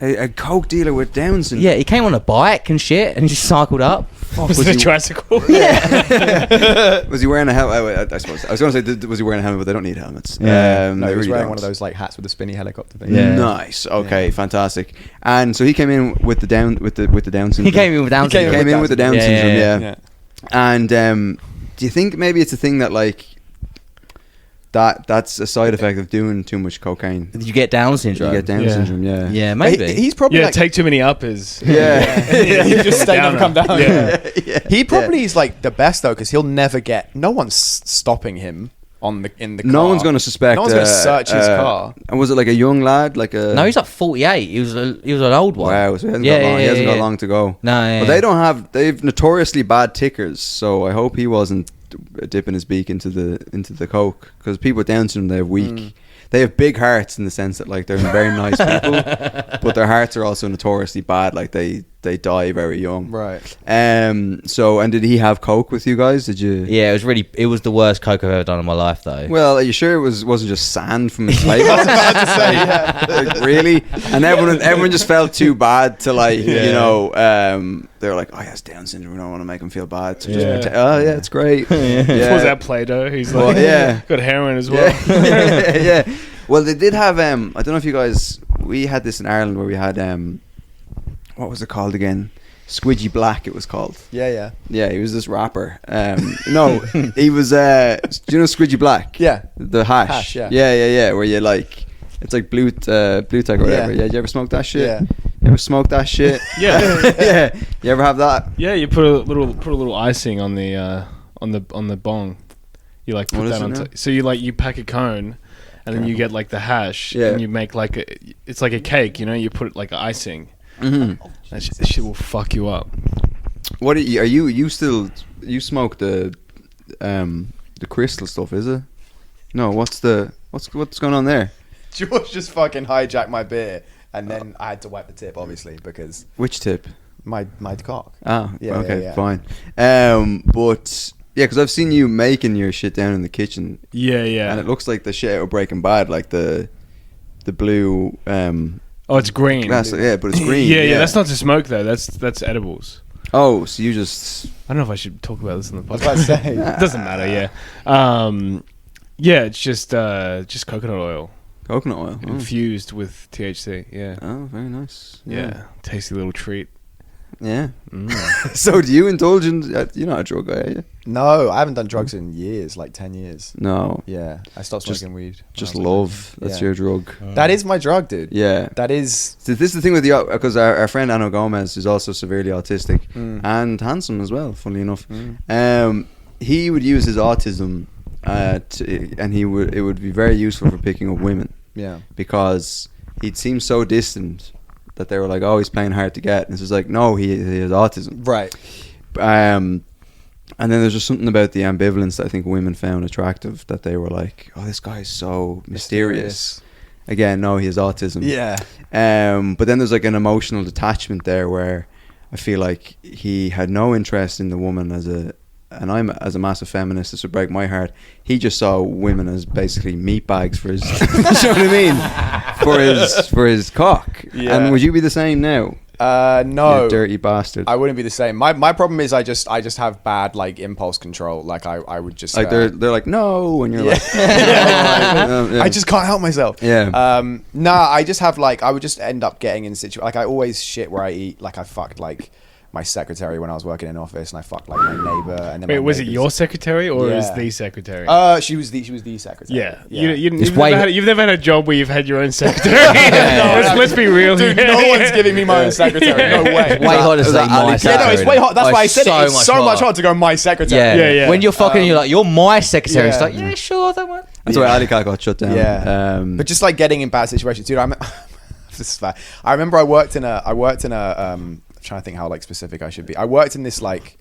Speaker 5: A coke dealer with Down syndrome.
Speaker 6: Yeah, he came on a bike and shit, and he just cycled up.
Speaker 7: Was it a tricycle?
Speaker 5: Was he wearing a helmet? I suppose I was going to say, was he wearing a helmet? But they don't need helmets.
Speaker 4: No,
Speaker 5: they
Speaker 4: he was
Speaker 5: really
Speaker 4: wearing
Speaker 5: don't.
Speaker 4: one of those like hats with the spinny helicopter thing.
Speaker 7: Yeah.
Speaker 5: Nice. Okay. Fantastic. And so he came in with the Down syndrome.
Speaker 6: He came in with Down
Speaker 4: He came
Speaker 6: syndrome.
Speaker 5: Came in with the Down
Speaker 6: Yeah,
Speaker 5: syndrome.
Speaker 6: yeah,
Speaker 5: Yeah. And do you think maybe it's a thing that like that's a side effect of doing too much cocaine?
Speaker 6: You get Down
Speaker 5: You
Speaker 6: syndrome.
Speaker 5: get Down
Speaker 7: Yeah.
Speaker 5: syndrome. Yeah.
Speaker 6: Yeah, maybe.
Speaker 4: He's probably
Speaker 7: Yeah,
Speaker 4: like,
Speaker 7: take too many uppers.
Speaker 5: Yeah.
Speaker 4: you just stay never come down.
Speaker 7: Yeah.
Speaker 4: He probably is like the best though, because he'll never get. No one's stopping him in the car.
Speaker 5: No one's going to suspect.
Speaker 4: No one's going to search his car.
Speaker 5: And was it like a young lad? Like a
Speaker 6: No, he's like 48. He was an old one.
Speaker 5: Wow, so he hasn't got long. He hasn't got long to go.
Speaker 6: No, yeah,
Speaker 5: but they don't have. They've notoriously bad tickers. So I hope he wasn't dipping his beak into the coke, because people with Down syndrome, they have weak. They have big hearts in the sense that like they're very nice people, but their hearts are also notoriously bad. Like they they die very young.
Speaker 4: Right.
Speaker 5: So, and did he have coke with you guys? Did you?
Speaker 6: Yeah, it was the worst coke I've ever done in my life, though.
Speaker 5: Well, are you sure wasn't just sand from his pipe? I was about to say, like, really? And everyone just felt too bad to they were like, oh, he has Down syndrome. We don't want to make him feel bad. So just it's great.
Speaker 7: What was that Play-Doh? He's like, got heroin as well.
Speaker 5: Yeah. Well, they did have. I don't know if you guys. We had this in Ireland where we had. What was it called again? Squidgy Black, it was called.
Speaker 4: Yeah.
Speaker 5: Yeah, he was this rapper. No, he was. Do you know Squidgy Black?
Speaker 4: Yeah.
Speaker 5: The hash.
Speaker 4: Yeah.
Speaker 5: Where you like, it's like blue tack or whatever. Yeah. Did you ever smoke that shit?
Speaker 4: Yeah.
Speaker 5: You ever smoke that shit?
Speaker 7: Yeah.
Speaker 5: Yeah. You ever have that?
Speaker 7: Yeah, you put a little icing on the bong. You like put
Speaker 5: What is
Speaker 7: that
Speaker 5: it
Speaker 7: on
Speaker 5: now?
Speaker 7: so you pack a cone, and then you get like the hash,
Speaker 5: Yeah.
Speaker 7: and you make like it's like a cake, you put like icing.
Speaker 5: Mm-hmm.
Speaker 7: That shit will fuck you up.
Speaker 5: What are you still? You smoke the crystal stuff, is it? No. What's going on there?
Speaker 4: George just fucking hijacked my beer, and then I had to wipe the tip, obviously, because
Speaker 5: Which tip?
Speaker 4: my cock.
Speaker 5: Oh,
Speaker 4: Yeah,
Speaker 5: okay,
Speaker 4: yeah.
Speaker 5: fine. But yeah, because I've seen you making your shit down in the kitchen,
Speaker 7: Yeah.
Speaker 5: and it looks like the shit out of Breaking Bad, like the blue.
Speaker 7: Oh, it's green.
Speaker 5: Glass, yeah, but it's green.
Speaker 7: Yeah. That's not to smoke though. That's edibles.
Speaker 5: Oh, so you just.
Speaker 7: I don't know if I should talk about this in the
Speaker 4: I was about
Speaker 7: podcast.
Speaker 4: to say.
Speaker 7: It doesn't matter. Yeah. Yeah. It's just coconut oil
Speaker 5: Coconut oil. Oh.
Speaker 7: infused with THC. Yeah.
Speaker 5: Oh, very nice.
Speaker 7: Yeah. Tasty little treat.
Speaker 5: Yeah.
Speaker 7: Mm.
Speaker 5: So do you indulge in? You're not a drug guy, are you?
Speaker 4: No, I haven't done drugs in years, like 10 years.
Speaker 5: No.
Speaker 4: Yeah, I stopped
Speaker 5: Just-
Speaker 4: smoking weed. when
Speaker 5: Just
Speaker 4: I was
Speaker 5: love.
Speaker 4: like-
Speaker 5: That's
Speaker 4: Yeah.
Speaker 5: your drug.
Speaker 4: That is my drug, dude.
Speaker 5: Yeah.
Speaker 4: That is.
Speaker 5: So this is the thing with the because our friend Anno Gomez is also severely autistic
Speaker 4: Mm.
Speaker 5: and handsome as well. Funnily enough,
Speaker 4: Mm.
Speaker 5: he would use his autism, and it would be very useful for picking up women
Speaker 4: Yeah.
Speaker 5: because he'd seem so distant that they were like, "Oh, he's playing hard to get," and it's just like, "No, he has autism."
Speaker 4: Right.
Speaker 5: And then there's just something about the ambivalence that I think women found attractive. That they were like, "Oh, this guy's so mysterious." Again, no, he has autism.
Speaker 4: Yeah.
Speaker 5: But then there's like an emotional detachment there where I feel like he had no interest in the woman and I'm as a massive feminist, this would break my heart. He just saw women as basically meat bags for his, you know what I mean? For his cock.
Speaker 4: Yeah.
Speaker 5: And would you be the same now?
Speaker 4: No.
Speaker 5: You dirty bastard.
Speaker 4: I wouldn't be the same. My problem is I just have bad like impulse control. Like I would just
Speaker 5: like they're like no, and you're like,
Speaker 4: I just can't help myself.
Speaker 5: Yeah.
Speaker 4: Nah, I just have like I would just end up getting in situations like I always shit where I eat. Like I fucked like my secretary when I was working in an office, and I fucked like my neighbor. And then
Speaker 7: Wait,
Speaker 4: my
Speaker 7: was it
Speaker 4: neighbor's-
Speaker 7: your secretary or
Speaker 4: Yeah.
Speaker 7: was the secretary?
Speaker 4: She was the secretary.
Speaker 7: yeah.
Speaker 4: Yeah.
Speaker 7: You've never had a job where you've had your own secretary. let's be real.
Speaker 4: Dude,
Speaker 7: here.
Speaker 4: no one's giving me my own secretary. No way.
Speaker 6: Way harder to
Speaker 5: was
Speaker 6: say
Speaker 5: that
Speaker 6: my
Speaker 5: Ali?
Speaker 6: secretary.
Speaker 4: Yeah, no, it's way hard. That's
Speaker 6: Oh,
Speaker 4: why I said it. It's so much
Speaker 6: harder.
Speaker 4: hard to go my secretary.
Speaker 6: Yeah.
Speaker 7: Yeah.
Speaker 6: When you're fucking, you're like, you're my secretary. It's
Speaker 4: yeah.
Speaker 6: like, yeah, sure, that one.
Speaker 5: That's why Ali got shut down.
Speaker 4: Yeah. But just like getting in bad situations, dude. This is bad. I remember I worked in a. I'm trying to think how like specific I should be. I worked in this like.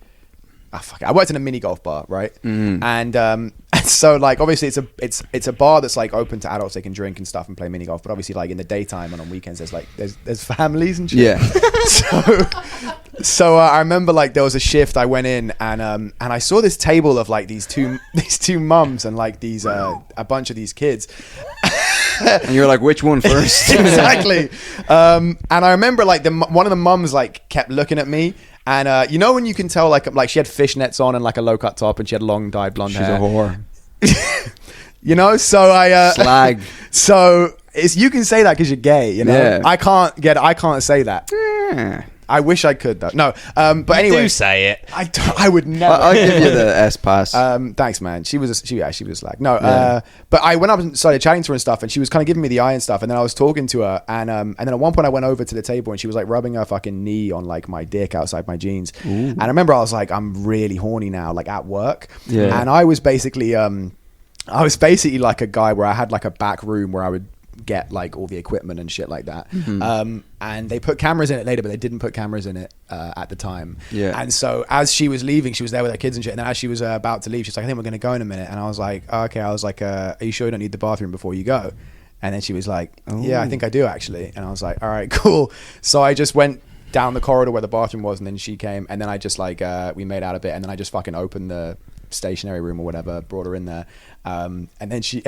Speaker 4: I worked in a mini golf bar, right? And so like obviously it's a bar that's like open to adults. They can drink and stuff and play mini golf. But obviously like in the daytime and on weekends there's families and shit.
Speaker 5: Yeah.
Speaker 4: So I remember like there was a shift. I went in and I saw this table of like these two mums and like these a bunch of these kids.
Speaker 5: And you're like, which one first?
Speaker 4: Exactly. And I remember like one of the mums like kept looking at me, and you know when you can tell like she had fishnets on and like a low cut top, and she had long dyed blonde
Speaker 5: She's
Speaker 4: hair.
Speaker 5: a whore.
Speaker 4: You know, so I
Speaker 5: Slag.
Speaker 4: So you can say that because you're gay. You know,
Speaker 5: Yeah.
Speaker 4: I can't say that.
Speaker 5: Yeah.
Speaker 4: I wish I could though. No, but anyway,
Speaker 7: Do say it.
Speaker 4: I would never.
Speaker 5: I'll give you the S pass.
Speaker 4: Thanks, man. She was like no. But I went up and started chatting to her and stuff, and she was kind of giving me the eye and stuff. And then I was talking to her, and then at one point I went over to the table, and she was like rubbing her fucking knee on like my dick outside my jeans. And I remember I was like, I'm really horny now, like at work.
Speaker 5: Yeah.
Speaker 4: And I was basically like a guy where I had like a back room where I would get like all the equipment and shit like that. And they put cameras in it later, but they didn't put cameras in it at the time.
Speaker 5: Yeah.
Speaker 4: And so as she was leaving, she was there with her kids and shit. And then as she was about to leave, she's like, I think we're going to go in a minute. And I was like, oh, okay. I was like, are you sure you don't need the bathroom before you go? And then she was like, yeah, I think I do actually. And I was like, all right, cool. So I just went down the corridor where the bathroom was, and then she came, and then I just like we made out a bit, and then I just fucking opened the stationary room or whatever, brought her in there, and then she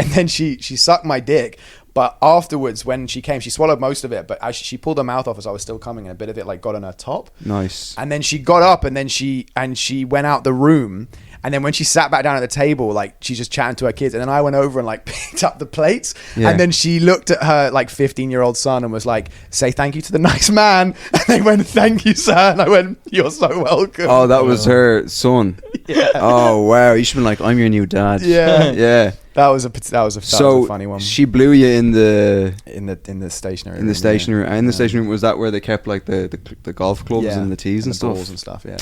Speaker 4: sucked my dick. But afterwards, when she came, she swallowed most of it, but as she pulled her mouth off as I was still coming, and a bit of it like got on her top.
Speaker 5: Nice.
Speaker 4: And then she got up, and then she went out the room. And then when she sat back down at the table, like she's just chatting to her kids. And then I went over and like picked up the plates.
Speaker 5: Yeah.
Speaker 4: And then she looked at her like 15-year-old son and was like, say thank you to the nice man. And they went, thank you, sir. And I went, you're so welcome.
Speaker 5: Oh, that was her son.
Speaker 4: Yeah.
Speaker 5: Oh wow, you should have been like, I'm your new dad.
Speaker 4: Yeah.
Speaker 5: Yeah.
Speaker 4: That was a funny one.
Speaker 5: She blew you in the
Speaker 4: stationary
Speaker 5: in the station room. In the station room, was that where they kept like the golf clubs and the tees and stuff?
Speaker 4: Balls and stuff. Yeah.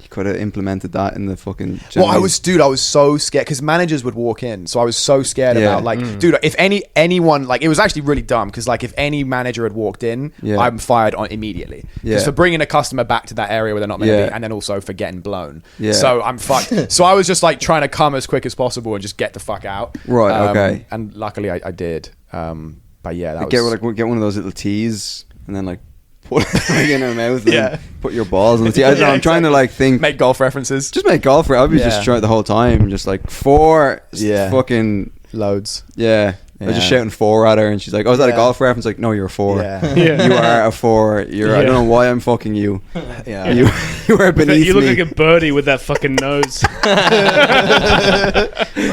Speaker 5: You could have implemented that in the fucking.
Speaker 4: Well, I was so scared because managers would walk in, so I was so scared about like, dude, if anyone like, it was actually really dumb because like if any manager had walked in, I'm fired on immediately. Just for bringing a customer back to that area where they're not meant to be, and then also for getting blown. So I'm fucked. So I was just like trying to come as quick as possible and just get the fuck out.
Speaker 5: Right. Okay.
Speaker 4: And luckily I did. But yeah, that
Speaker 5: get
Speaker 4: was
Speaker 5: get one of those little teas and then like put it in her mouth and put your balls on the tea. I don't know, I'm trying to like think.
Speaker 4: Make golf references.
Speaker 5: Just make golf. I'd be just trying the whole time, just like four fucking
Speaker 4: loads.
Speaker 5: Yeah. I was just shouting four at her, and she's like, "Oh, is that a golf reference?" Like, no, you're a four.
Speaker 4: Yeah.
Speaker 5: You are a four. You're. I don't know why I'm fucking you.
Speaker 4: Yeah.
Speaker 5: You are beneath
Speaker 7: You look
Speaker 5: me.
Speaker 7: like a birdie with that fucking nose.
Speaker 5: What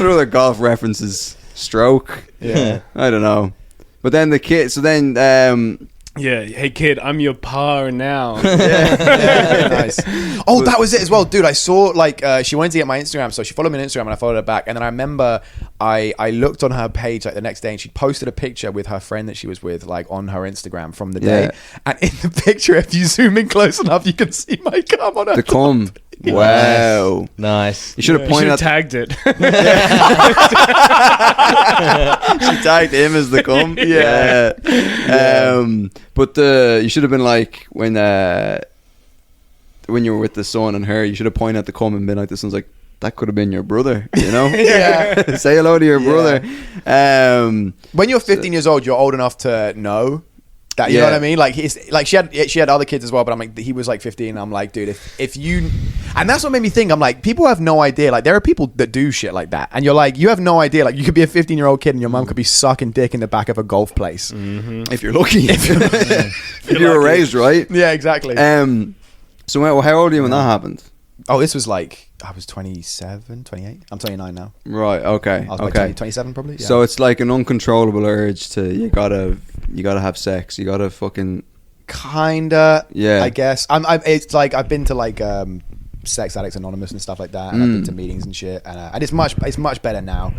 Speaker 5: are other golf references? Stroke.
Speaker 4: Yeah.
Speaker 5: I don't know. But then the kid. So then.
Speaker 7: Yeah, hey kid, I'm your par now.
Speaker 4: Nice. Oh, that was it as well, dude. I saw like she wanted to get my Instagram, so she followed me on Instagram, and I followed her back. And then I remember I looked on her page like the next day, and she posted a picture with her friend that she was with, like on her Instagram from the day. And in the picture, if you zoom in close enough, you can see my cum on her.
Speaker 5: The cum. Wow.
Speaker 6: Nice.
Speaker 5: You should have
Speaker 7: You should
Speaker 5: pointed
Speaker 7: have
Speaker 5: out.
Speaker 7: tagged it.
Speaker 5: She tagged him as the cum. Yeah. But you should have been like when you were with the son and her, you should have pointed at the cum and been like, the son's like, that could have been your brother, you know?
Speaker 4: Yeah.
Speaker 5: Say hello to your brother.
Speaker 4: When you're 15 years old, you're old enough to know that, you know what I mean? Like he's like she had other kids as well, but I'm like, he was like 15. And I'm like, dude, if you, and that's what made me think. I'm like, people have no idea. Like there are people that do shit like that, and you're like, you have no idea. Like you could be a 15-year-old kid, and your mum could be sucking dick in the back of a golf place.
Speaker 5: If you're lucky, if you were raised right.
Speaker 4: Yeah, exactly.
Speaker 5: So how old are you when that happened?
Speaker 4: Oh, this was like I was 27, 28. I'm 29 now.
Speaker 5: Right. Okay.
Speaker 4: I was like
Speaker 5: Okay.
Speaker 4: 27 probably. Yeah.
Speaker 5: So it's like an uncontrollable urge to you gotta have sex. You gotta fucking
Speaker 4: kinda.
Speaker 5: Yeah.
Speaker 4: I guess. It's like I've been to like Sex Addicts Anonymous and stuff like that, and I've been to meetings and shit, and it's much better now.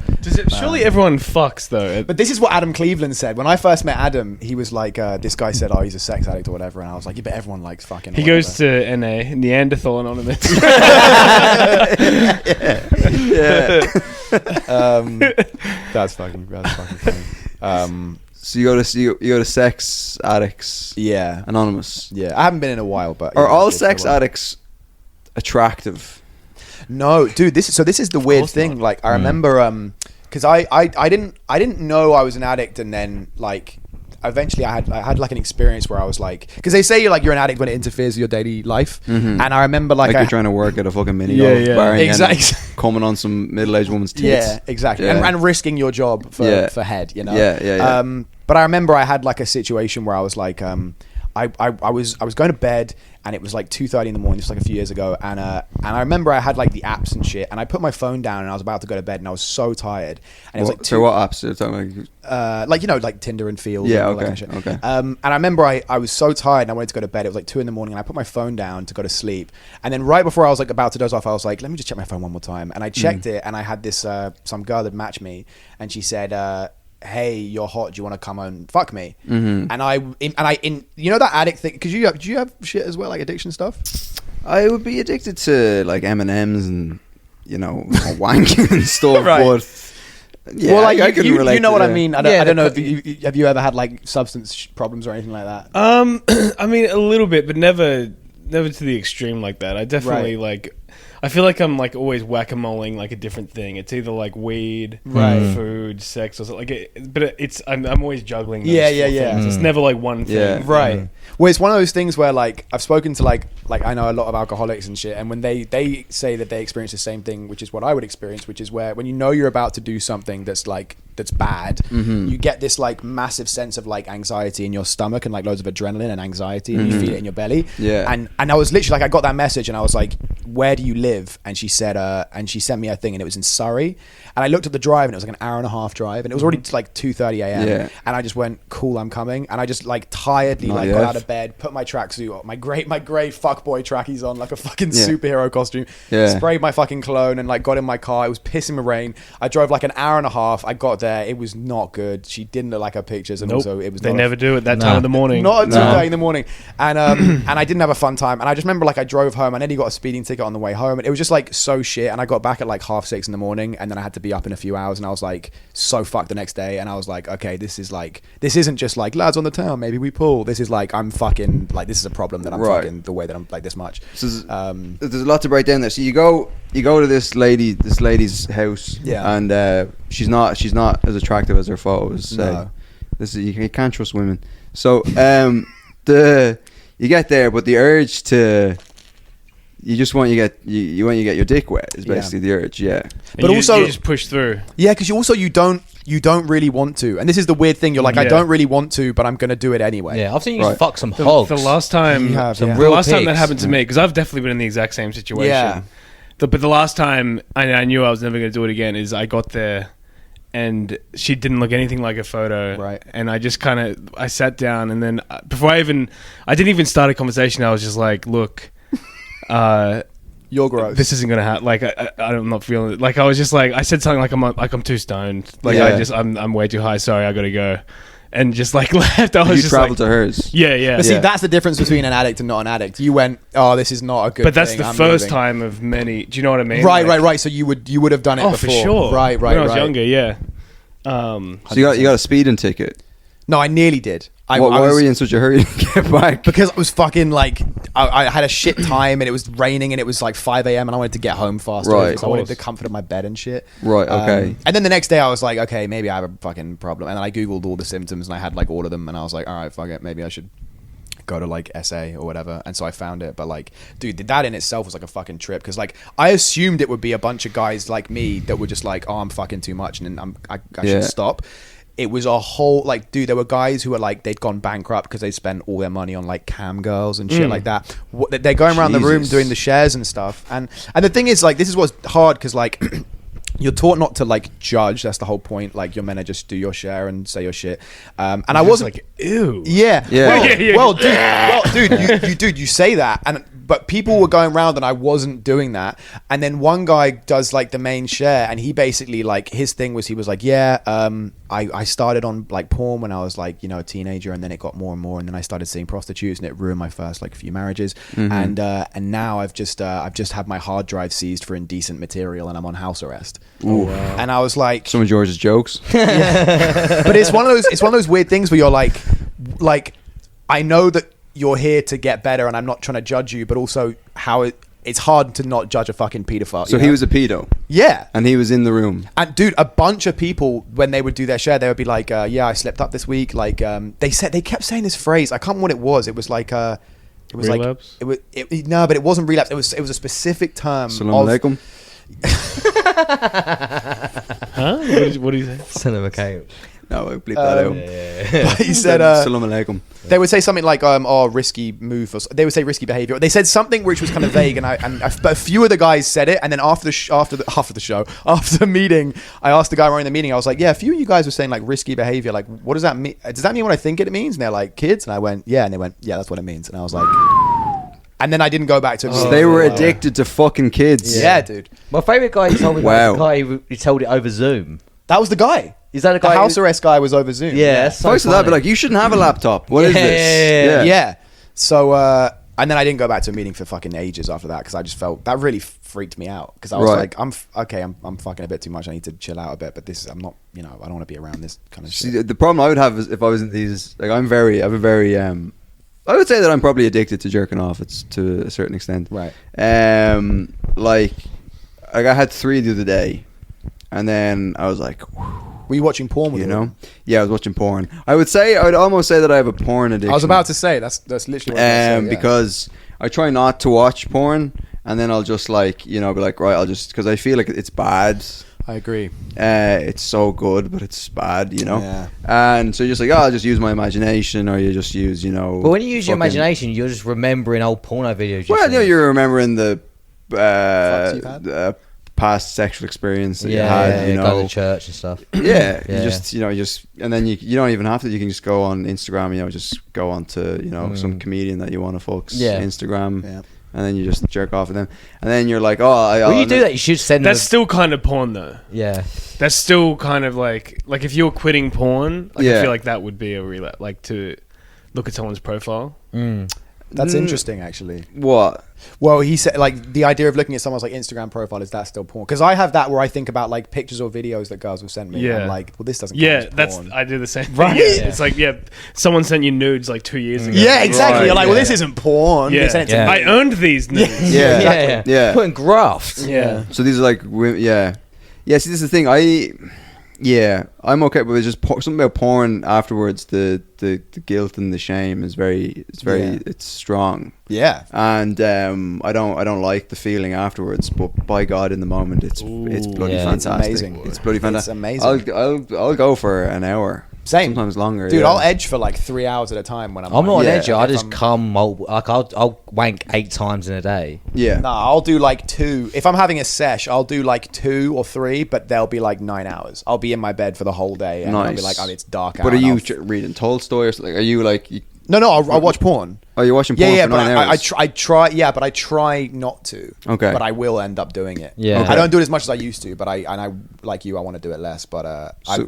Speaker 7: Surely everyone fucks though.
Speaker 4: But this is what Adam Cleveland said when I first met Adam. He was like, this guy said, "Oh, he's a sex addict or whatever," and I was like, "Yeah, but everyone likes fucking."
Speaker 7: He goes to NA, Neanderthal Anonymous.
Speaker 5: yeah.
Speaker 4: That's fucking funny.
Speaker 5: So you go to Sex Addicts
Speaker 4: Yeah,
Speaker 5: Anonymous.
Speaker 4: yeah. I haven't been in a while, but
Speaker 5: Are
Speaker 4: yeah,
Speaker 5: all
Speaker 4: it's been a
Speaker 5: sex
Speaker 4: while.
Speaker 5: addicts attractive?
Speaker 4: No, dude. This is the weird thing. Like I remember, because I didn't know I was an addict, and then like eventually I had like an experience where I was like, because they say you're an addict when it interferes with your daily life, and I remember like
Speaker 5: you're trying to work at a fucking mini
Speaker 7: Yeah,
Speaker 5: golf
Speaker 7: yeah.
Speaker 5: bar and
Speaker 4: Exactly.
Speaker 5: coming on some middle-aged woman's tits.
Speaker 4: Yeah, exactly.
Speaker 5: Yeah.
Speaker 4: And risking your job for head, you know.
Speaker 5: Yeah.
Speaker 4: But I remember I had like a situation where I was like, I was going to bed, and it was like 2:30 in the morning. This was like a few years ago, and I remember I had like the apps and shit, and I put my phone down, and I was about to go to bed, and I was so tired, and it was like
Speaker 5: So what apps are you talking about?
Speaker 4: like Tinder and Field.
Speaker 5: Yeah,
Speaker 4: and all that
Speaker 5: okay,
Speaker 4: kind of shit.
Speaker 5: okay.
Speaker 4: And I remember I was so tired, and I wanted to go to bed. It was like 2 in the morning, and I put my phone down to go to sleep. And then right before I was like about to doze off, I was like, let me just check my phone one more time. And I checked it, and I had this some girl that matched me, and she said, hey, you're hot, do you want to come and fuck me? And I you know that addict thing, because do you have shit as well, like addiction stuff?
Speaker 5: I would be addicted to like M&Ms and wanking and stuff.
Speaker 4: Right.
Speaker 5: But yeah,
Speaker 4: Well, like
Speaker 5: I couldn't relate.
Speaker 4: you know
Speaker 5: to
Speaker 4: what I
Speaker 5: that.
Speaker 4: mean. I don't know if have you ever had like substance problems or anything like that?
Speaker 7: I mean, a little bit, but never never to the extreme like that. I definitely like. I feel like I'm like always whack-a-moling like a different thing. It's either like weed, food, sex, or something. I'm always juggling. Those four things. It's never like one thing.
Speaker 5: Yeah.
Speaker 4: Right. Well, it's one of those things where like I've spoken to like I know a lot of alcoholics and shit, and when they say that they experience the same thing, which is what I would experience, which is where when you know you're about to do something that's bad, you get this like massive sense of like anxiety in your stomach and like loads of adrenaline and anxiety, and you feel it in your belly.
Speaker 5: Yeah.
Speaker 4: And I was literally like, I got that message and I was like, where do you live? And she said, and she sent me a thing and it was in Surrey. And I looked at the drive and it was like an hour and a half drive and it was already like 2:30 a.m.
Speaker 5: Yeah.
Speaker 4: And I just went, cool, I'm coming. And I just like tiredly got out of bed, put my tracksuit on, my grey fuckboy trackies on, like a fucking superhero costume, sprayed my fucking cologne and like got in my car. It was pissing with rain. I drove like an hour and a half. I got there. It was not good. She didn't look like her pictures, and also it was
Speaker 7: They never do at that time of the morning.
Speaker 4: Not at 2:30 in the morning. And and I didn't have a fun time. And I just remember like I drove home. I nearly got a speeding ticket on the way home. And it was just like so shit. And I got back at like 6:30 in the morning, and then I had to be up in a few hours. And I was like so fucked the next day. And I was like, okay, this isn't just like lads on the town, maybe we pull. This is like I'm fucking like this is a problem that I'm fucking the way that I'm like this much.
Speaker 5: So there's a lot to break down there. So you go to this lady's house, and she's not as attractive as her photos.
Speaker 4: No.
Speaker 5: This is you can't trust women. So you get there, but the urge to you want to get your dick wet is basically the urge,
Speaker 4: But
Speaker 7: you
Speaker 4: also
Speaker 7: just push through.
Speaker 4: Yeah, because you don't really want to, and this is the weird thing. You're like, I don't really want to, but I'm gonna do it anyway.
Speaker 6: Yeah, I've seen you fuck some hogs.
Speaker 7: The last time,
Speaker 6: some
Speaker 7: the
Speaker 6: real
Speaker 7: last time that
Speaker 6: pigs.
Speaker 7: happened to me, because I've definitely been in the exact same situation.
Speaker 4: Yeah.
Speaker 7: But the last time I knew I was never going to do it again is I got there and she didn't look anything like a photo.
Speaker 4: Right.
Speaker 7: And I just I sat down, and then before I didn't even start a conversation. I was just like, look,
Speaker 4: You're gross.
Speaker 7: this isn't going to happen. Like, I'm not feeling it. Like, I was just like, I said something like I'm too stoned. Like, I'm way too high. Sorry, I got to go. And just like left. I was just
Speaker 5: traveled to hers.
Speaker 7: Yeah.
Speaker 4: But see, that's the difference between an addict and not an addict. You went, oh, this is not a good.
Speaker 7: But that's
Speaker 4: thing.
Speaker 7: the
Speaker 4: I'm
Speaker 7: first
Speaker 4: leaving.
Speaker 7: time of many. Do you know what I mean?
Speaker 4: Right. So you would have done it before.
Speaker 7: For sure.
Speaker 4: Right.
Speaker 7: When I was younger, yeah.
Speaker 5: So you got a speeding ticket.
Speaker 4: No, I nearly did.
Speaker 5: Why were you in such a hurry to get back?
Speaker 4: Because I was fucking like, I had a shit time and it was raining and it was like 5 a.m. and I wanted to get home faster.
Speaker 5: Right.
Speaker 4: Because I wanted the comfort of my bed and shit.
Speaker 5: Right, okay.
Speaker 4: And then the next day I was like, okay, maybe I have a fucking problem. And then I Googled all the symptoms and I had like all of them. And I was like, all right, fuck it. Maybe I should go to like SA or whatever. And so I found it. But like, dude, that in itself was like a fucking trip. Because like, I assumed it would be a bunch of guys like me that were just like, oh, I'm fucking too much and then I should stop. It was a whole like, dude, there were guys who were like, they'd gone bankrupt because they spent all their money on like cam girls and shit like that. They're going around the room doing the shares and stuff. And the thing is like, this is what's hard because like you're taught not to like judge. That's the whole point. Like you're meant to just do your share and say your shit. And I wasn't
Speaker 7: like, ew.
Speaker 4: Yeah.
Speaker 5: Yeah.
Speaker 4: Well, dude, you say that, but people were going around and I wasn't doing that. And then one guy does like the main share, and he basically like his thing was he was like, I started on like porn when I was like, you know, a teenager, and then it got more and more, and then I started seeing prostitutes, and it ruined my first like few marriages. And now I've just had my hard drive seized for indecent material, and I'm on house arrest.
Speaker 5: Ooh. Wow.
Speaker 4: And I was like,
Speaker 5: Some of George's jokes.
Speaker 4: but it's one of those weird things where you're like I know that you're here to get better, and I'm not trying to judge you, but also how it's hard to not judge a fucking pedophile.
Speaker 5: So he was a pedo.
Speaker 4: Yeah.
Speaker 5: And he was in the room.
Speaker 4: And dude, a bunch of people, when they would do their share, they would be like, I slept up this week. Like, they kept saying this phrase. I can't remember what it was. It was like, it was
Speaker 7: relapse?
Speaker 4: like, no, but it wasn't relapse. It was a specific term.
Speaker 5: Salam alaikum.
Speaker 7: Huh? What do you say?
Speaker 6: Son of a cow.
Speaker 5: No, I bleep that out.
Speaker 4: But he said,
Speaker 5: Salam alaikum.
Speaker 4: they would say something like, risky move, or they would say risky behavior. They said something which was kind of vague, but a few of the guys said it. And then after the meeting, I asked the guy running the meeting. I was like, yeah, a few of you guys were saying like risky behavior. Like, what does that mean? Does that mean what I think it means? And they're like, kids. And I went, yeah. And they went, yeah, that's what it means. And I was like, and then I didn't go back to.
Speaker 5: So they were addicted to fucking kids.
Speaker 4: Yeah, dude.
Speaker 6: My favourite guy he told me
Speaker 5: Wow.
Speaker 6: about was the guy who told it over Zoom.
Speaker 4: That was the guy.
Speaker 6: Is that a
Speaker 4: The
Speaker 6: guy?
Speaker 4: house arrest guy was over Zoom.
Speaker 6: Yeah, that's so
Speaker 5: Thanks to that,
Speaker 6: funny.
Speaker 5: but like, you shouldn't have a laptop. What is this?
Speaker 4: Yeah. So, and then I didn't go back to a meeting for fucking ages after that because I just felt that really freaked me out because I was like, I'm fucking a bit too much. I need to chill out a bit. But I'm not, I don't want to be around this kind of
Speaker 5: See,
Speaker 4: shit.
Speaker 5: the problem I would have is if I was in these, like, I have a very I would say that I'm probably addicted to jerking off. It's to a certain extent.
Speaker 4: Right.
Speaker 5: Like I had 3 the other day, and then I was like,
Speaker 4: Were you watching porn with
Speaker 5: you
Speaker 4: it?
Speaker 5: know, yeah, I was watching porn. I would almost say that I have a porn addiction.
Speaker 4: I was about to say that's literally what I was saying, yeah.
Speaker 5: Because I try not to watch porn, and then I'll just like, you know, be like, right, I'll just, because I feel like it's bad.
Speaker 4: I agree.
Speaker 5: It's so good, but it's bad, you know.
Speaker 4: Yeah.
Speaker 5: And so you're just like, I'll just use my imagination, or you just use, you know.
Speaker 6: But when you use your
Speaker 5: fucking-
Speaker 6: imagination, you're just remembering old porno videos.
Speaker 5: Well, you know, you're remembering the
Speaker 4: Fucks you've had?
Speaker 5: past sexual experience that you had, you know.
Speaker 6: go to church and stuff.
Speaker 5: Yeah,
Speaker 6: Yeah.
Speaker 5: and then you don't even have to. You can just go on Instagram, you know, just go on to, you know, some comedian that you want to fuck's Instagram,
Speaker 4: Yeah.
Speaker 5: and then you just jerk off with them, and then you're like,
Speaker 6: When you do that, you should send
Speaker 7: That's
Speaker 6: them.
Speaker 7: still kind of porn, though.
Speaker 6: Yeah.
Speaker 7: That's still kind of like if you're quitting porn, like,
Speaker 5: Yeah.
Speaker 7: I feel like that would be a real, like, to look at someone's profile.
Speaker 4: That's interesting, actually.
Speaker 5: What?
Speaker 4: Well, he said, like, the idea of looking at someone's like Instagram profile, is that still porn? Because I have that where I think about like pictures or videos that girls will send me.
Speaker 7: Yeah.
Speaker 4: I'm like, well, this doesn't.
Speaker 7: Yeah,
Speaker 4: count as
Speaker 7: that's
Speaker 4: porn.
Speaker 7: I do the same thing.
Speaker 4: Right?
Speaker 7: Yeah. It's like, someone sent you nudes like 2 years ago.
Speaker 4: Yeah, exactly.
Speaker 5: Right,
Speaker 4: You're like, well,
Speaker 5: yeah.
Speaker 4: this isn't porn.
Speaker 7: Yeah,
Speaker 4: They sent it to
Speaker 6: Yeah.
Speaker 7: I
Speaker 4: me.
Speaker 7: earned these nudes.
Speaker 5: Yeah,
Speaker 6: Yeah.
Speaker 5: yeah.
Speaker 6: Putting grafts.
Speaker 7: Yeah.
Speaker 5: So these are like, yeah. See, this is the thing. I'm okay, but it's just something about porn afterwards. The guilt and the shame is it's strong.
Speaker 4: Yeah.
Speaker 5: And I don't like the feeling afterwards, but by God, in the moment, it's bloody
Speaker 6: yeah.
Speaker 4: It's
Speaker 5: fantastic.
Speaker 4: amazing.
Speaker 5: It's bloody fantastic.
Speaker 4: It's amazing.
Speaker 5: I'll go for an hour.
Speaker 4: Same.
Speaker 5: Sometimes longer.
Speaker 4: Dude,
Speaker 5: yeah.
Speaker 4: I'll edge for like 3 hours at a time when I'm.
Speaker 6: I'm not
Speaker 4: like,
Speaker 6: an
Speaker 5: Yeah.
Speaker 6: edger. I
Speaker 4: if
Speaker 6: just
Speaker 4: I'm-
Speaker 6: come multiple. Like I'll wank 8 times in a day.
Speaker 5: Yeah.
Speaker 4: Nah, I'll do like 2. If I'm having a sesh, I'll do like 2 or 3, but they'll be like 9 hours. I'll be in my bed for the whole day, and I'll be
Speaker 5: Nice.
Speaker 4: like, oh, it's dark out.
Speaker 5: But are
Speaker 4: and
Speaker 5: you
Speaker 4: I'll-
Speaker 5: reading Tolstoy or something? Are you like?
Speaker 4: No, I'll watch porn.
Speaker 5: Oh, you're watching porn
Speaker 4: Yeah,
Speaker 5: for
Speaker 4: but
Speaker 5: 9 hours.
Speaker 4: I try. Yeah, but I try not to.
Speaker 5: Okay.
Speaker 4: But I will end up doing it.
Speaker 6: Yeah. Okay.
Speaker 4: I don't do it as much as I used to, but I like you. I want to do it less, but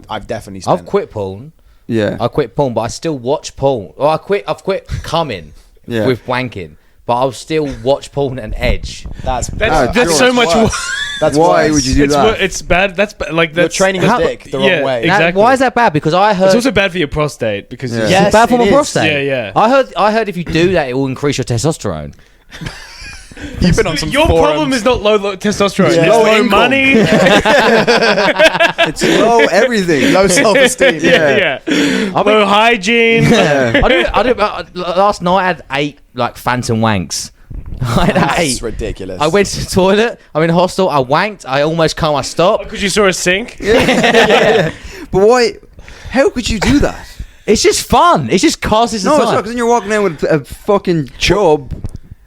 Speaker 4: I've definitely. Spent,
Speaker 6: I've quit porn.
Speaker 5: Yeah.
Speaker 6: I quit porn, but I still watch porn. Well, I've quit coming
Speaker 5: Yeah.
Speaker 6: with wanking, but I'll still watch porn and edge.
Speaker 4: That's
Speaker 7: That's so much
Speaker 4: worse.
Speaker 7: worse.
Speaker 4: That's
Speaker 5: Why
Speaker 4: worse.
Speaker 5: would you do that?
Speaker 7: It's bad. That's like
Speaker 4: You're
Speaker 7: that's
Speaker 4: training his
Speaker 6: How-
Speaker 4: dick the
Speaker 7: yeah,
Speaker 4: wrong way.
Speaker 7: exactly.
Speaker 6: Now, why is that bad? Because I heard
Speaker 7: It's also bad for your prostate because
Speaker 5: Yeah.
Speaker 7: you-
Speaker 4: Yes,
Speaker 6: it's bad for
Speaker 4: it
Speaker 6: my
Speaker 4: is.
Speaker 6: prostate.
Speaker 7: Yeah.
Speaker 6: I heard if you do that, it will increase your testosterone.
Speaker 4: You've been on some
Speaker 7: your
Speaker 4: forums.
Speaker 7: problem is not low testosterone.
Speaker 4: Yeah.
Speaker 7: It's
Speaker 4: Low
Speaker 7: low
Speaker 4: income.
Speaker 7: money.
Speaker 5: It's low everything.
Speaker 4: low self-esteem.
Speaker 7: yeah. Low hygiene.
Speaker 6: I do. Last night I had 8 like phantom wanks. I had
Speaker 4: That's
Speaker 6: 8.
Speaker 4: ridiculous.
Speaker 6: I went to the toilet. I'm in hostel. I wanked. I almost come. I stopped.
Speaker 7: Because you saw a sink.
Speaker 5: But why? How could you do that?
Speaker 6: It's just fun. It just causes the
Speaker 5: No, it's
Speaker 6: time.
Speaker 5: not, because then you're walking down with a fucking chub,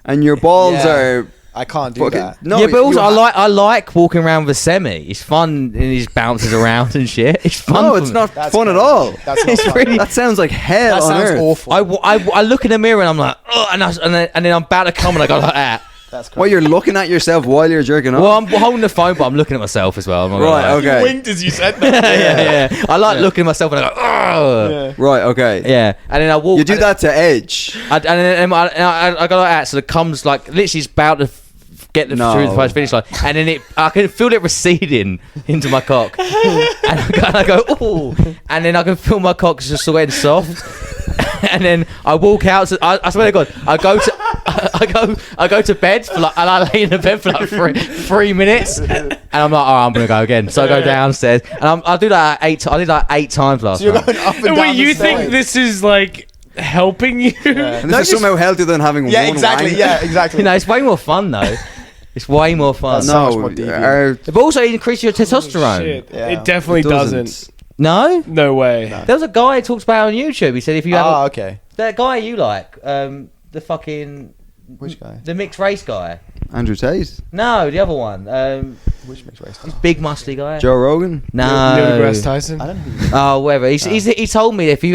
Speaker 5: and your balls
Speaker 4: Yeah.
Speaker 5: are
Speaker 4: I can't do
Speaker 5: fucking.
Speaker 4: that.
Speaker 5: No,
Speaker 6: yeah, but also
Speaker 5: you
Speaker 6: I like walking around with a semi. It's fun and he just bounces around and shit. It's fun.
Speaker 5: No,
Speaker 6: for
Speaker 5: it's
Speaker 6: me.
Speaker 5: not
Speaker 4: That's
Speaker 5: fun at
Speaker 4: crazy.
Speaker 5: all.
Speaker 4: That's not fun.
Speaker 6: really-
Speaker 5: That sounds like hell
Speaker 4: That
Speaker 5: on
Speaker 4: sounds
Speaker 5: earth.
Speaker 4: awful.
Speaker 6: I look in the mirror and I'm like, oh, and then I'm about to come and I go like that.
Speaker 4: That's crazy.
Speaker 5: What, you're looking at yourself while you're jerking off?
Speaker 6: Well, I'm holding the phone, but I'm looking at myself as well. I'm not gonna
Speaker 5: Right,
Speaker 6: lie.
Speaker 5: okay.
Speaker 4: winked as you said that.
Speaker 6: yeah. I like looking at myself and I go, oh.
Speaker 5: Right, okay.
Speaker 6: Yeah, and then I walk.
Speaker 5: You do that to Edge.
Speaker 6: I go like that, so it comes like literally it's about to get the
Speaker 5: No.
Speaker 6: through the finish line, and then I can feel it receding into my cock, and I go, oh, and then I can feel my cock just getting soft, and then I walk out. I swear to God, I go to bed for like, and I lay in the bed for like 3 minutes, and I'm like, oh, I'm gonna go again. So I go downstairs, and I do that 8. I did like 8 times last
Speaker 4: So you're
Speaker 6: night.
Speaker 4: going up and
Speaker 7: And
Speaker 4: down
Speaker 7: wait,
Speaker 4: the
Speaker 7: you think
Speaker 4: stairs.
Speaker 7: this is like helping you?
Speaker 5: And
Speaker 4: No,
Speaker 5: this is
Speaker 4: just-
Speaker 5: somehow healthier than having
Speaker 4: Yeah,
Speaker 5: one
Speaker 4: exactly.
Speaker 5: wank.
Speaker 4: Yeah, exactly.
Speaker 6: You know, it's way more fun though. It's way more fun.
Speaker 4: That's so much
Speaker 5: No,
Speaker 4: more deviant.
Speaker 6: But also it increases your testosterone.
Speaker 7: Shit.
Speaker 4: Yeah.
Speaker 7: It definitely
Speaker 5: It
Speaker 7: doesn't.
Speaker 6: No?
Speaker 7: No way.
Speaker 6: There was a guy who talks about it on YouTube. He said if you have
Speaker 4: Oh, okay.
Speaker 6: that guy you like, the fucking
Speaker 4: Which guy?
Speaker 6: the mixed race guy.
Speaker 5: Andrew Tate,
Speaker 6: No, the other one.
Speaker 4: Which mixed race?
Speaker 6: Big muscly guy.
Speaker 5: Joe Rogan.
Speaker 6: No.
Speaker 7: Neil deGrasse Tyson.
Speaker 4: I don't know.
Speaker 6: Oh, whatever. He told me that if you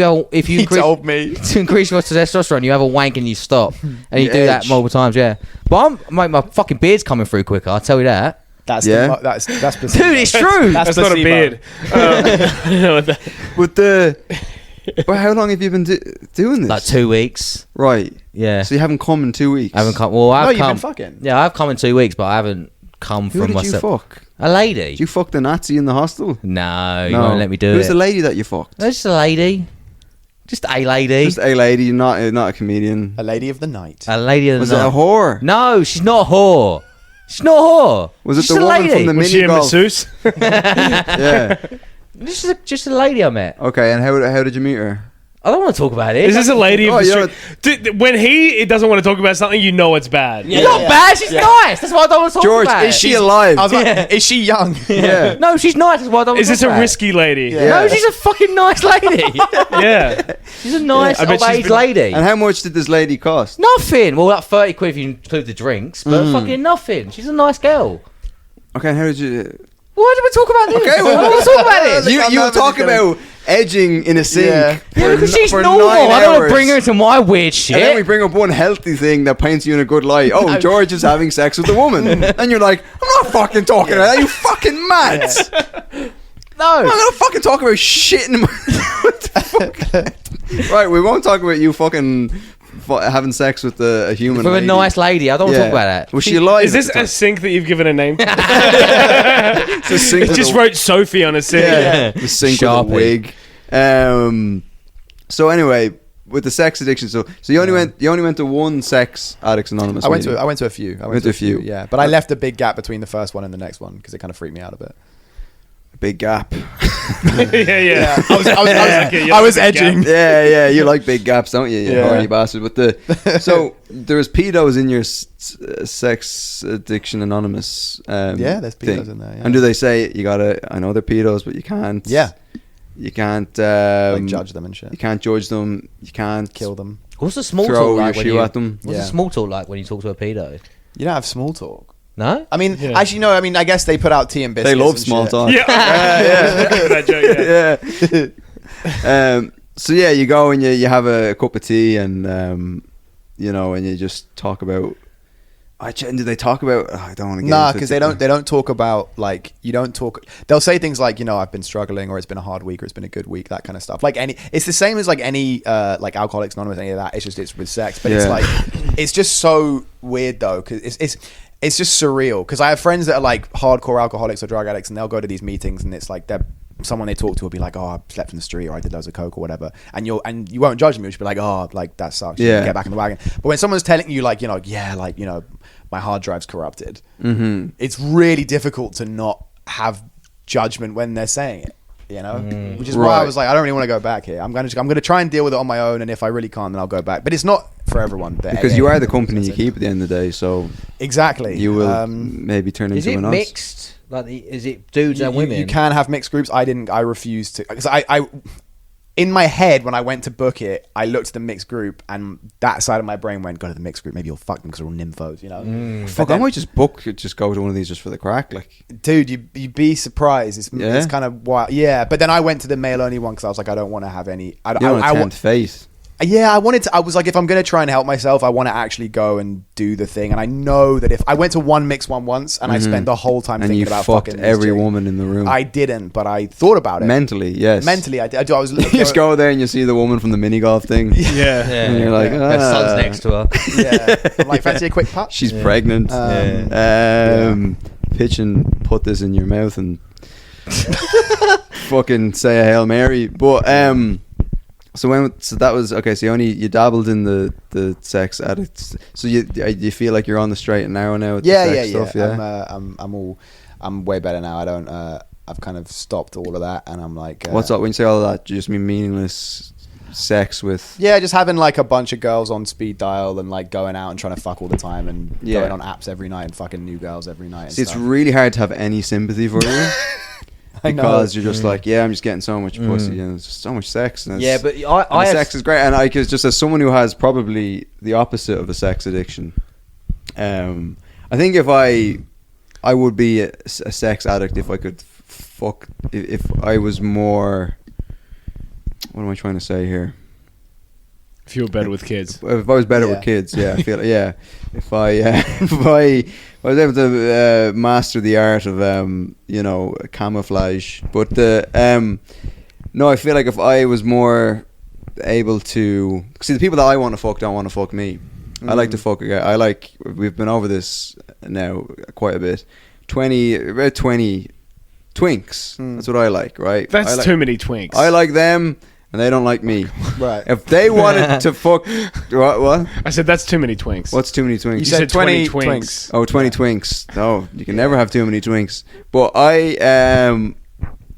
Speaker 4: He
Speaker 6: increase,
Speaker 4: told me.
Speaker 6: to increase your testosterone, you have a wank and you stop, and you
Speaker 5: You
Speaker 6: do that
Speaker 5: edge.
Speaker 6: multiple times. Yeah, but my fucking beard's coming through quicker. I'll tell you that.
Speaker 4: That's
Speaker 5: Yeah.
Speaker 4: that's placebo.
Speaker 6: Dude, it's true.
Speaker 7: That's not a
Speaker 4: placebo.
Speaker 7: beard. I don't know what that-
Speaker 5: But but how long have you been doing this?
Speaker 6: Like 2 weeks.
Speaker 5: Right.
Speaker 6: Yeah.
Speaker 5: So you haven't come in 2 weeks.
Speaker 6: I haven't come. Well,
Speaker 4: No,
Speaker 6: I've
Speaker 4: you've
Speaker 6: come.
Speaker 4: been fucking.
Speaker 6: Yeah, I've come in 2 weeks, but I haven't come
Speaker 5: Who
Speaker 6: from
Speaker 5: did
Speaker 6: myself.
Speaker 5: you fuck?
Speaker 6: A lady.
Speaker 5: Did you fuck the Nazi in the hostel?
Speaker 6: No, you won't let me do
Speaker 5: Who's
Speaker 6: it.
Speaker 5: the lady that you fucked?
Speaker 6: That's just a lady. Just a lady.
Speaker 5: Just a lady, not a comedian.
Speaker 4: A lady of the night.
Speaker 6: A lady of the
Speaker 5: Was
Speaker 6: night.
Speaker 5: it a whore?
Speaker 6: No, she's not a whore. She's not a whore.
Speaker 5: Was it
Speaker 6: She's
Speaker 5: the
Speaker 6: a
Speaker 5: woman
Speaker 6: lady.
Speaker 5: from the
Speaker 7: Was she
Speaker 5: mini
Speaker 7: a
Speaker 5: golf?
Speaker 7: masseuse?
Speaker 5: Yeah.
Speaker 6: Just a lady I met.
Speaker 5: Okay, and how did you meet her?
Speaker 6: I don't want to talk about it.
Speaker 7: Is this a lady of
Speaker 5: Oh,
Speaker 7: the
Speaker 5: you know
Speaker 7: street? Dude, when he doesn't want to talk about something, you know it's bad.
Speaker 6: She's not bad. She's nice. That's why I don't want to talk
Speaker 5: George,
Speaker 6: about it.
Speaker 5: is she alive?
Speaker 4: I was like, is she young?
Speaker 5: Yeah.
Speaker 6: No, she's nice. That's why I don't want
Speaker 7: Is
Speaker 6: to
Speaker 7: this
Speaker 6: talk
Speaker 7: a
Speaker 6: about
Speaker 7: risky lady?
Speaker 6: it. No, she's a fucking nice lady.
Speaker 7: Yeah.
Speaker 6: She's a nice
Speaker 7: I bet she's
Speaker 6: old-age
Speaker 7: been-
Speaker 6: lady.
Speaker 5: And how much did this lady cost?
Speaker 6: Nothing. Well, like 30 quid if you include the drinks, but fucking nothing. She's a nice girl.
Speaker 5: Okay, and how did you...
Speaker 6: Why did we talk about this?
Speaker 5: Okay, well,
Speaker 6: I don't want to talk about this.
Speaker 5: You were talking about edging in a sink.
Speaker 4: Yeah.
Speaker 6: Yeah, because she's
Speaker 5: for
Speaker 6: normal.
Speaker 5: 9
Speaker 6: I don't want
Speaker 5: hours.
Speaker 6: to bring her into my weird shit.
Speaker 5: And then we bring up one healthy thing that paints you in a good light. Oh, George is having sex with a woman. And you're like, I'm not fucking talking about that. You fucking mad. I'm
Speaker 6: no.
Speaker 5: not fucking talk about shit in my... What the fuck? Right, we won't talk about you fucking having sex with a human
Speaker 6: For a
Speaker 5: lady.
Speaker 6: nice lady. I don't want to talk about that.
Speaker 5: Was she alive?
Speaker 7: Is this
Speaker 5: at the
Speaker 7: a sink that you've given a name to?
Speaker 5: It's a sink
Speaker 7: It
Speaker 5: with
Speaker 7: just
Speaker 5: a-
Speaker 7: wrote Sophie on a sink.
Speaker 5: Yeah, the sink
Speaker 6: Sharpie.
Speaker 5: with a wig. So anyway, with the sex addiction, so you only went to one Sex Addicts Anonymous.
Speaker 4: I went to
Speaker 5: meeting.
Speaker 4: a few.
Speaker 5: Went to a few.
Speaker 4: Yeah, but I left a big gap between the first one and the next one because it kind of freaked me out a bit.
Speaker 5: Big gap.
Speaker 7: yeah.
Speaker 4: I was edging.
Speaker 5: Yeah, you like big gaps, don't you? You
Speaker 4: Yeah.
Speaker 5: horny bastard. But so there was pedos in your Sex Addiction Anonymous.
Speaker 4: Yeah, there's pedos
Speaker 5: thing.
Speaker 4: in there, yeah.
Speaker 5: And do they say you gotta? I know they're pedos, but you can't.
Speaker 4: Yeah.
Speaker 5: You can't
Speaker 4: Like judge them and
Speaker 5: You
Speaker 4: shit.
Speaker 5: can't judge them. You can't
Speaker 4: Kill them.
Speaker 6: What's the small
Speaker 5: throw
Speaker 6: talk like
Speaker 5: your
Speaker 6: when
Speaker 5: shoe
Speaker 6: you...
Speaker 5: at them.
Speaker 6: What's
Speaker 4: Yeah.
Speaker 6: the small talk like when you talk to a pedo?
Speaker 4: You don't have small talk.
Speaker 6: No?
Speaker 4: I mean,
Speaker 7: Yeah.
Speaker 4: actually, no. I mean, I guess they put out tea and biscuits.
Speaker 5: They love
Speaker 4: and
Speaker 5: small
Speaker 4: shit.
Speaker 5: talk.
Speaker 7: Yeah. That joke, yeah.
Speaker 5: Yeah. So yeah, you go and you have a cup of tea and and you just talk about. Do they talk about? I don't want to get.
Speaker 4: Nah,
Speaker 5: into
Speaker 4: because
Speaker 5: it.
Speaker 4: they don't talk about like you don't talk. They'll say things like I've been struggling or it's been a hard week or it's been a good week, that kind of stuff. Like it's the same as like any like Alcoholics Anonymous, any of that. It's with sex, but it's
Speaker 5: Yeah.
Speaker 4: like it's just so weird though because it's just surreal. Because I have friends that are like hardcore alcoholics or drug addicts and they'll go to these meetings and it's like someone they talk to will be like, oh, I slept in the street or I did loads of coke or whatever, and you won't judge them. You'll just be like, oh, like that sucks.
Speaker 5: Yeah.
Speaker 4: Get back in the wagon. But when someone's telling you like my hard drive's corrupted, it's really difficult to not have judgment when they're saying it. Which is why I
Speaker 5: Right.
Speaker 4: was like, I don't really want to go back here. I'm gonna try and deal with it on my own, and if I really can't, then I'll go back. But it's not for everyone.
Speaker 5: Because you are the company you keep at the end of the day, so
Speaker 4: Exactly.
Speaker 5: you will maybe turn
Speaker 6: Is
Speaker 5: into
Speaker 6: it
Speaker 5: an
Speaker 6: mixed? Like, is it dudes and women?
Speaker 4: You can have mixed groups. I refused to, because I in my head when I went to book it, I looked at the mixed group, and that side of my brain went, go to the mixed group. Maybe you'll fuck them because they're all nymphos, But
Speaker 5: Fuck, I might just go to one of these just for the crack, like.
Speaker 4: dude, you'd be surprised. It's
Speaker 5: Yeah?
Speaker 4: kind of wild. Yeah, but then I went to the male only one because I was like, I don't want to have any.
Speaker 5: You don't tempt fate.
Speaker 4: Yeah, I wanted to. I was like, if I'm going to try and help myself, I want to actually go and do the thing. And I know that if I went to one mixed one once, and I spent the whole time
Speaker 5: And
Speaker 4: thinking
Speaker 5: you
Speaker 4: about
Speaker 5: fucked
Speaker 4: fucking this
Speaker 5: every
Speaker 4: chick.
Speaker 5: woman in the room.
Speaker 4: I didn't, but I thought about it
Speaker 5: Mentally, yes.
Speaker 4: Mentally, I did. I was.
Speaker 5: You just go there and you see the woman from the mini golf thing.
Speaker 7: Yeah.
Speaker 6: Yeah.
Speaker 5: And you're like,
Speaker 6: Her son's
Speaker 5: "Ah."
Speaker 6: next to her.
Speaker 4: Yeah, I'm like, fancy a quick putt.
Speaker 5: She's pregnant. Pitch and put this in your mouth and fucking say a Hail Mary. But so that was okay. So you dabbled in the sex addicts. So you feel like you're on the straight and narrow now with the sex stuff. Yeah.
Speaker 4: I'm way better now. I don't. I've kind of stopped all of that, and I'm like,
Speaker 5: What's up when you say all of that? Do you just mean meaningless sex with?
Speaker 4: Yeah, just having like a bunch of girls on speed dial and like going out and trying to fuck all the time and going on apps every night and fucking new girls every night. And
Speaker 5: See, it's
Speaker 4: stuff.
Speaker 5: really hard to have any sympathy for you.
Speaker 4: I know.
Speaker 5: Because you're just like, I'm just getting so much pussy and it's just so much sex. And
Speaker 6: Yeah, but
Speaker 5: and sex is great. And I cause just as someone who has probably the opposite of a sex addiction, I think if I would be a sex addict if I could fuck, if I was more, what am I trying to say here?
Speaker 7: If you were better with kids.
Speaker 5: If I was better with kids, I feel if I was able to master the art of camouflage, but no, I feel like if I was more able to see the people that I want to fuck don't want to fuck me. I like to fuck a guy. We've been over this now quite a bit. About 20 twinks. That's what I like, right?
Speaker 7: That's too many twinks.
Speaker 5: I like them. and they don't like me.
Speaker 4: Right.
Speaker 5: If they wanted to fuck, what?
Speaker 7: I said that's too many twinks.
Speaker 5: What's too many twinks?
Speaker 4: You said 20 twinks.
Speaker 5: Oh, 20 twinks. No, you can never have too many twinks. But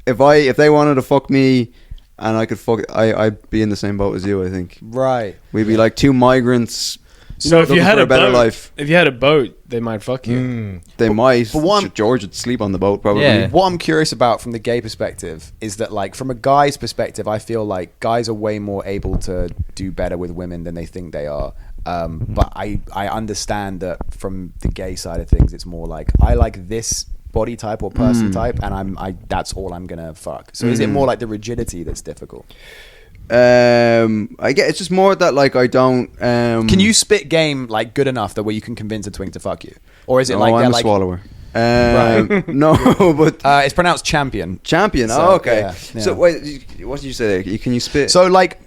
Speaker 5: if they wanted to fuck me, and I could fuck, I'd be in the same boat as you. I think.
Speaker 4: Right.
Speaker 5: We'd be like two migrants.
Speaker 7: So if you
Speaker 5: looking
Speaker 7: had
Speaker 5: for
Speaker 7: a
Speaker 5: better
Speaker 7: boat,
Speaker 5: life,
Speaker 7: if you had a boat, they might fuck you.
Speaker 5: they might.
Speaker 4: but one-
Speaker 5: George would sleep on the boat probably.
Speaker 6: Yeah.
Speaker 4: What I'm curious about from the gay perspective is that, like, from a guy's perspective, I feel like guys are way more able to do better with women than they think they are. But I understand that from the gay side of things, it's more like, I like this body type or person type, and that's all I'm gonna fuck. So is it more like the rigidity that's difficult?
Speaker 5: I get it's just more that like I don't.
Speaker 4: Can you spit game like good enough that where you can convince a twink to fuck you, or is it
Speaker 5: No,
Speaker 4: like they're
Speaker 5: I'm a
Speaker 4: like
Speaker 5: swallower.
Speaker 4: Right.
Speaker 5: No, but
Speaker 4: it's pronounced champion.
Speaker 5: champion.
Speaker 4: So,
Speaker 5: Oh, okay.
Speaker 4: yeah.
Speaker 5: So wait, what did you say there? Can you spit?
Speaker 4: So like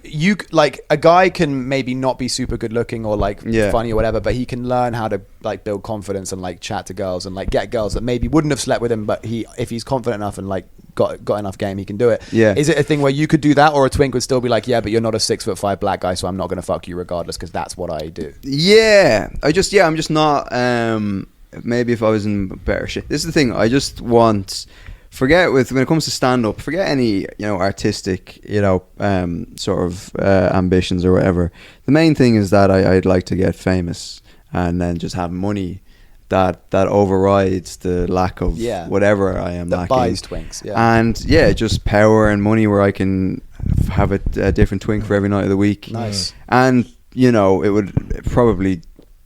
Speaker 4: a guy can maybe not be super good looking or like
Speaker 5: Yeah.
Speaker 4: funny or whatever, but he can learn how to like build confidence and like chat to girls and like get girls that maybe wouldn't have slept with him, but if he's confident enough and like got enough game, he can do it.
Speaker 5: Yeah.
Speaker 4: Is it a thing where you could do that, or a twink would still be like, yeah, but you're not a 6'5" black guy, so I'm not gonna fuck you regardless because that's what I do.
Speaker 5: Yeah, I'm just not. Maybe if I was in better shit. This is the thing. I just want. Forget when it comes to stand up. Forget any artistic sort of ambitions or whatever. The main thing is that I'd like to get famous and then just have money that overrides the lack of whatever I am
Speaker 4: That
Speaker 5: lacking.
Speaker 4: buys twinks. Yeah.
Speaker 5: And just power and money where I can have a different twink for every night of the week.
Speaker 4: Nice.
Speaker 5: And it would probably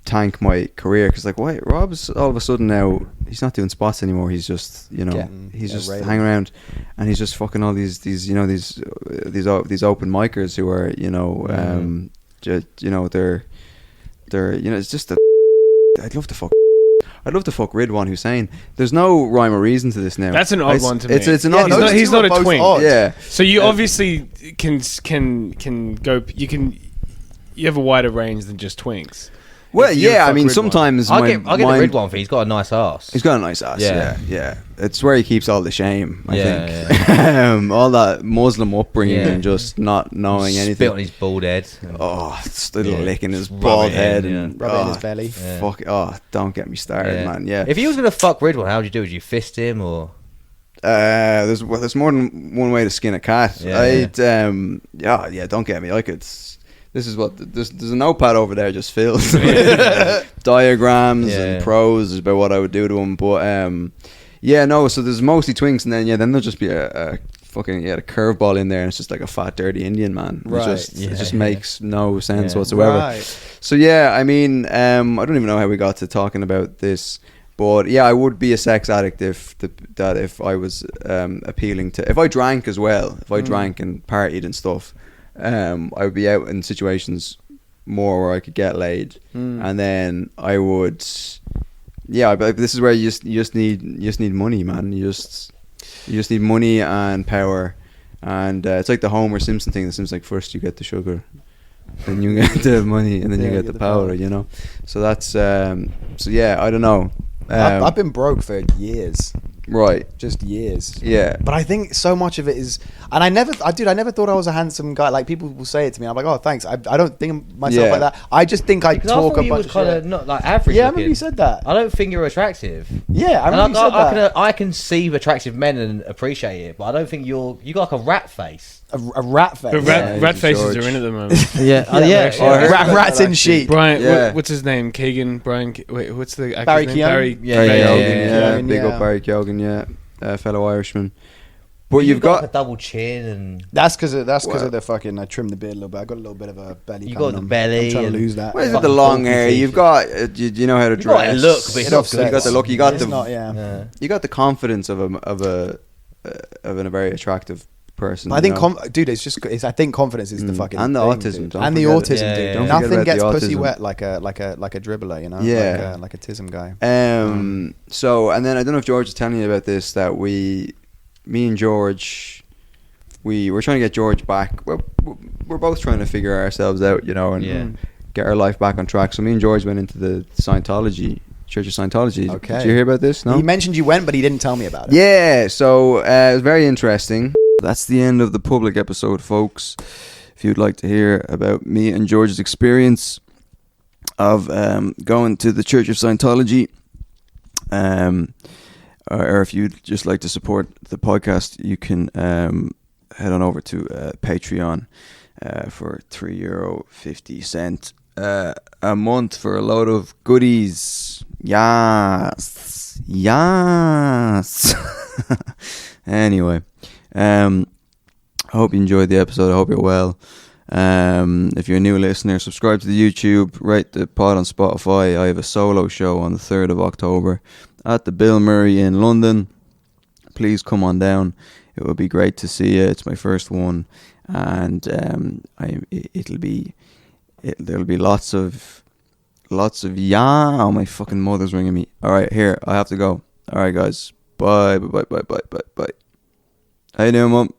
Speaker 5: tank my career because like, why Rob's all of a sudden now he's not doing spots anymore. He's just he's just
Speaker 4: rated.
Speaker 5: hanging around and he's just fucking all these open micers who are they're it's just I'd love to fuck Ridwan Hussein. There's no rhyme or reason to this now.
Speaker 7: That's an odd one to me.
Speaker 5: It's an
Speaker 4: Yeah,
Speaker 5: odd.
Speaker 7: He's not a
Speaker 4: both
Speaker 7: twink.
Speaker 4: odd.
Speaker 5: Yeah.
Speaker 7: So you obviously can go. You have a wider range than just twinks.
Speaker 5: Well,
Speaker 7: If you
Speaker 5: yeah. I
Speaker 7: fuck
Speaker 5: mean,
Speaker 7: Ridwan.
Speaker 5: sometimes
Speaker 6: I'll get the red one for you. He's got a nice ass.
Speaker 5: He's got a nice ass.
Speaker 6: Yeah.
Speaker 5: Yeah. It's where he keeps all the shame. I
Speaker 6: Yeah,
Speaker 5: think all that Muslim upbringing
Speaker 6: Yeah.
Speaker 5: and just not knowing anything.
Speaker 6: Spit on his bald head.
Speaker 5: Oh, it's little
Speaker 6: Yeah.
Speaker 5: licking his
Speaker 6: Rub
Speaker 5: bald
Speaker 6: it
Speaker 5: head
Speaker 6: in,
Speaker 5: and
Speaker 4: Rub it in his belly.
Speaker 5: Fuck! Oh, don't get me started, man. Yeah.
Speaker 6: If he was gonna fuck Ridwan, how would you do? Would you fist him or?
Speaker 5: There's more than one way to skin a cat.
Speaker 6: Yeah,
Speaker 5: I'd don't get me. I could. This is what there's a notepad over there just filled with diagrams and prose about what I would do to him. But so there's mostly twinks, and then there'll just be a fucking a curveball in there, and it's just like a fat dirty Indian man.
Speaker 4: Right.
Speaker 5: It just makes no sense whatsoever.
Speaker 4: Right.
Speaker 5: So I mean, I don't even know how we got to talking about this. But I would be a sex addict if I was appealing to, if I drank as well, if I drank and partied and stuff, I would be out in situations more where I could get laid, and then I would, but this is where you just need money, man. You just need money and power, and it's like the Homer Simpson thing. The Simpsons, like, first you get the sugar, then you get the money, and then you get the power. So that's I don't know.
Speaker 4: I've been broke for years.
Speaker 5: Right.
Speaker 4: Just years.
Speaker 5: Yeah.
Speaker 4: But I think so much of it is, and I never thought I was a handsome guy. Like, people will say it to me. I'm like, oh, thanks. I don't think of myself like that. I just think I talk a bunch of
Speaker 6: kind
Speaker 4: shit.
Speaker 6: of not like average.
Speaker 4: Yeah, I
Speaker 6: looking.
Speaker 4: remember you said that.
Speaker 6: I don't think you're attractive.
Speaker 4: Yeah, I remember you said that.
Speaker 6: I can see attractive men and appreciate it, but I don't think you got like a rat face.
Speaker 4: A rat face.
Speaker 7: But rat faces
Speaker 5: George.
Speaker 7: are in at the moment.
Speaker 4: Rats in sheep.
Speaker 7: Brian,
Speaker 5: Yeah.
Speaker 7: what's his name? Kagan. Brian. Wait, what's the actor's
Speaker 4: Barry
Speaker 7: name?
Speaker 4: Keoghan?
Speaker 7: Barry.
Speaker 5: Barry Keoghan,
Speaker 4: yeah.
Speaker 5: big up Barry Keoghan, fellow Irishman. But you've got
Speaker 6: like a double chin and
Speaker 4: That's because of the fucking. I trimmed the beard a little bit. I got a little bit of a belly.
Speaker 6: You
Speaker 4: coming
Speaker 6: got the
Speaker 4: on.
Speaker 6: belly
Speaker 4: I'm trying to
Speaker 6: and-
Speaker 4: lose that.
Speaker 5: what is it?
Speaker 6: fucking
Speaker 5: The long
Speaker 6: bulky
Speaker 5: hair.
Speaker 6: teeth.
Speaker 5: You've got you know how to
Speaker 6: You got
Speaker 5: dress.
Speaker 6: a look, but it's
Speaker 4: It
Speaker 6: not
Speaker 4: offsets.
Speaker 5: You got the look. You got
Speaker 4: It's
Speaker 5: the
Speaker 4: not, yeah.
Speaker 5: you got the confidence of a very attractive person.
Speaker 4: But I think, dude, I think confidence is the fucking
Speaker 5: and the
Speaker 4: thing,
Speaker 5: autism.
Speaker 4: dude.
Speaker 5: Don't
Speaker 4: And the
Speaker 5: forget it.
Speaker 4: autism,
Speaker 6: Yeah,
Speaker 4: dude.
Speaker 6: yeah.
Speaker 5: Don't forget
Speaker 4: Nothing
Speaker 5: about
Speaker 4: gets
Speaker 5: the
Speaker 4: pussy
Speaker 5: autism.
Speaker 4: wet like a dribbler, you know.
Speaker 5: Yeah.
Speaker 4: like a tism guy.
Speaker 5: So, and then I don't know if George is telling you about this, that me and George, we were trying to get George back. We're both trying to figure ourselves out, and get our life back on track. So me and George went into the Church of Scientology.
Speaker 4: Okay.
Speaker 5: Did you hear about this? No.
Speaker 4: He mentioned you went, but he didn't tell me about it.
Speaker 5: Yeah. So it was very interesting. That's the end of the public episode, folks. If you'd like to hear about me and George's experience of going to the Church of Scientology, or if you'd just like to support the podcast, you can head on over to Patreon for €3.50 a month for a load of goodies. Yes. Anyway, I hope you enjoyed the episode. I hope you're well. If you're a new listener, subscribe to the YouTube, rate the pod on Spotify. I have a solo show on the 3rd of October at the Bill Murray in London. Please come on down. It would be great to see you. It's my first one, and there'll be lots of Oh, my fucking mother's ringing me. All right, here, I have to go. All right, guys. Bye. How you doing, Mum?